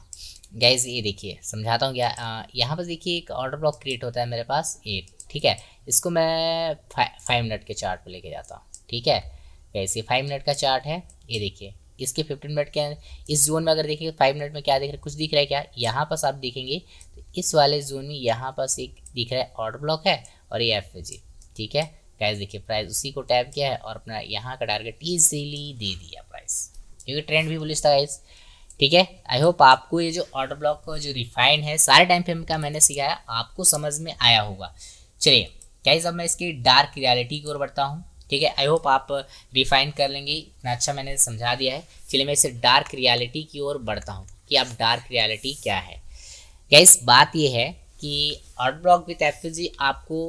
गाइज ये देखिए समझाता हूँ क्या। यहाँ पर देखिए एक ऑर्डर ब्लॉक क्रिएट होता है मेरे पास एक। ठीक है, इसको मैं 5 मिनट के चार्ट पे लेके जाता हूँ। ठीक है, वैसे 5 मिनट का चार्ट है, ये देखिए इसके 15 मिनट के इस जोन में अगर देखेंगे 5 मिनट में क्या दिख रहा है, कुछ दिख रहा है क्या, यहाँ पास आप देखेंगे तो इस वाले जोन में यहाँ पास एक दिख रहा है ऑर्डर ब्लॉक है और ये एफएजी। ठीक है गाइस, देखिए प्राइस उसी को टैप किया है और अपना यहाँ का टारगेट इजीली दे दिया प्राइस, क्योंकि ट्रेंड भी बुलिश था गाइस। ठीक है, आई होप आपको ये जो ऑर्डर ब्लॉक का जो रिफाइन है सारे टाइम फ्रेम का मैंने सिखाया आपको समझ में आया होगा। चलिए गाइस अब मैं इसकी डार्क रियलिटी की ओर बढ़ता हूँ। ठीक है, आई होप आप रिफाइन कर लेंगे, इतना अच्छा मैंने समझा दिया है। चलिए मैं इसे डार्क रियलिटी की ओर बढ़ता हूँ कि अब डार्क रियलिटी क्या है। गाइस बात ये है कि ऑर्डर ब्लॉक विथ एफएजी आपको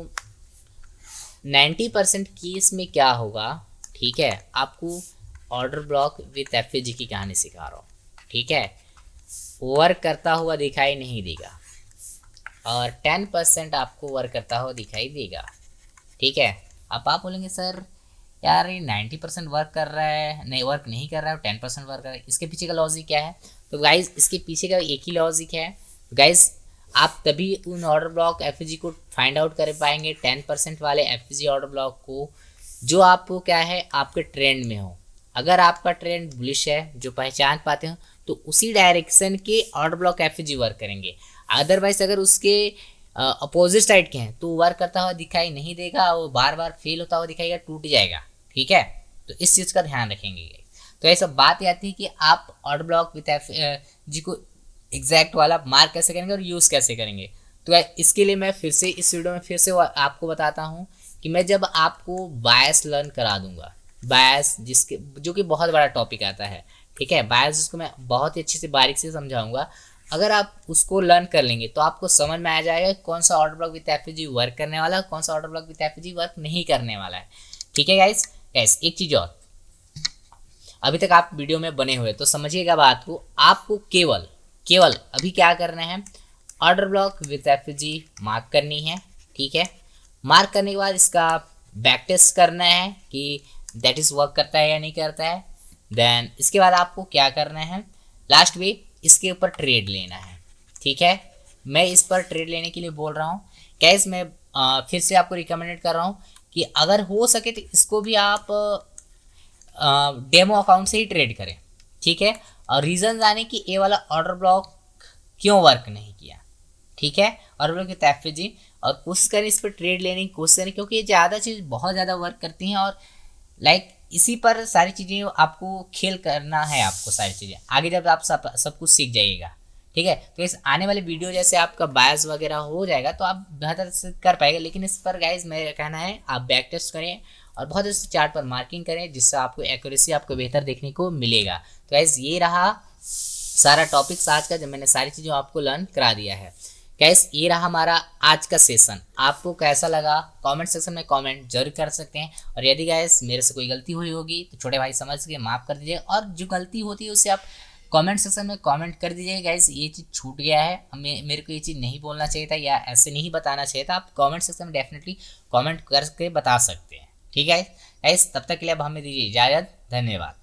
90% केस में क्या होगा। ठीक है, आपको ऑर्डर ब्लॉक विथ एफएजी की कहानी सिखा रहा हूँ। ठीक है, वर्क करता हुआ दिखाई नहीं देगा और 10% आपको वर्क करता हुआ दिखाई देगा। ठीक है, अब आप बोलेंगे सर यार ये 90% वर्क कर रहा है, नहीं वर्क नहीं कर रहा है, 10% वर्क कर रहा है, इसके पीछे का लॉजिक क्या है। तो गाइज इसके पीछे का एक ही लॉजिक है। गाइज आप तभी उन ऑर्डर ब्लॉक एफएजी को फाइंड आउट कर पाएंगे 10% वाले एफएजी ऑर्डर ब्लॉक को जो आपको क्या है आपके ट्रेंड में हो। अगर आपका ट्रेंड बुलिश है जो पहचान पाते हो तो उसी डायरेक्शन के ऑर्डर ब्लॉक एफएजी वर्क करेंगे। अदरवाइज अगर उसके अपोजिट साइड के हैं तो वर्क करता हुआ दिखाई नहीं देगा, वो बार बार फेल होता हुआ दिखाएगा, टूट जाएगा। ठीक है, तो इस चीज़ का ध्यान रखेंगे। तो ऐसा बात आती है कि आप ऑर्डर ब्लॉक विथ एफएजी को एग्जैक्ट वाला मार्क कैसे करेंगे और यूज़ कैसे करेंगे। तो इसके लिए मैं फिर से इस वीडियो में फिर से आपको बताता हूँ कि मैं जब आपको बायस लर्न करा दूंगा, बायस जिसके जो कि बहुत बड़ा टॉपिक आता है ठीक है। बायोस को मैं बहुत ही अच्छे से बारीक से समझाऊंगा। अगर आप उसको लर्न कर लेंगे तो आपको समझ में आ जाएगा कौन सा ऑर्डर ब्लॉक विथ एफएजी वर्क करने वाला है, कौन सा ऑर्डर ब्लॉक विथ एफएजी वर्क नहीं करने वाला है। ठीक है गाइस। गाइस एक चीज और, अभी तक आप वीडियो में बने हुए तो समझिएगा बात को। आपको केवल केवल अभी क्या करना है, ऑर्डर ब्लॉक विथ एफएजी मार्क करनी है। ठीक है। मार्क करने के बाद इसका बैक टेस्ट करना है कि दैट इज वर्क करता है या नहीं करता है। देन इसके बाद आपको क्या करना है, लास्ट वीक इसके ऊपर ट्रेड लेना है। ठीक है। मैं इस पर ट्रेड लेने के लिए बोल रहा हूँ। कैस मैं फिर से आपको रिकमेंडेड कर रहा हूँ कि अगर हो सके तो इसको भी आप डेमो अकाउंट से ही ट्रेड करें। ठीक है। और रीज़न जाने कि ये वाला ऑर्डर ब्लॉक क्यों वर्क नहीं किया। ठीक है। ऑर्डर ब्लॉक विथ एफएजी, और कोशिश करें इस पर ट्रेड लेने की कोशिश करें, क्योंकि ये ज़्यादा चीज़ बहुत ज़्यादा वर्क करती हैं और इसी पर सारी चीज़ें आपको खेल करना है। आपको सारी चीज़ें आगे जब आप सब कुछ सीख जाइएगा। ठीक है। तो इस आने वाले वीडियो जैसे आपका बायस वगैरह हो जाएगा तो आप बेहतर से कर पाएंगे। लेकिन इस पर गाइज मेरा कहना है आप बैक टेस्ट करें और बहुत अच्छे चार्ट पर मार्किंग करें, जिससे आपको एक्यूरेसी आपको बेहतर देखने को मिलेगा। तो गाइज ये रहा सारा टॉपिक्स आज का, जब मैंने सारी चीज़ें आपको लर्न करा दिया है। गैस ये रहा हमारा आज का सेशन। आपको कैसा लगा कमेंट सेक्शन में कमेंट जरूर कर सकते हैं। और यदि गैस मेरे से कोई गलती हुई होगी तो छोटे भाई समझ के माफ़ कर दीजिए, और जो गलती होती है उसे आप कमेंट सेक्शन में कमेंट कर दीजिए। गैस ये चीज़ छूट गया है, मेरे को ये चीज़ नहीं बोलना चाहिए था या ऐसे नहीं बताना चाहिए था। आप कमेंट सेक्शन में डेफिनेटली कमेंट करके बता सकते हैं। ठीक है गैस, तब तक के लिए अब हमें दीजिए इजाज़त। धन्यवाद।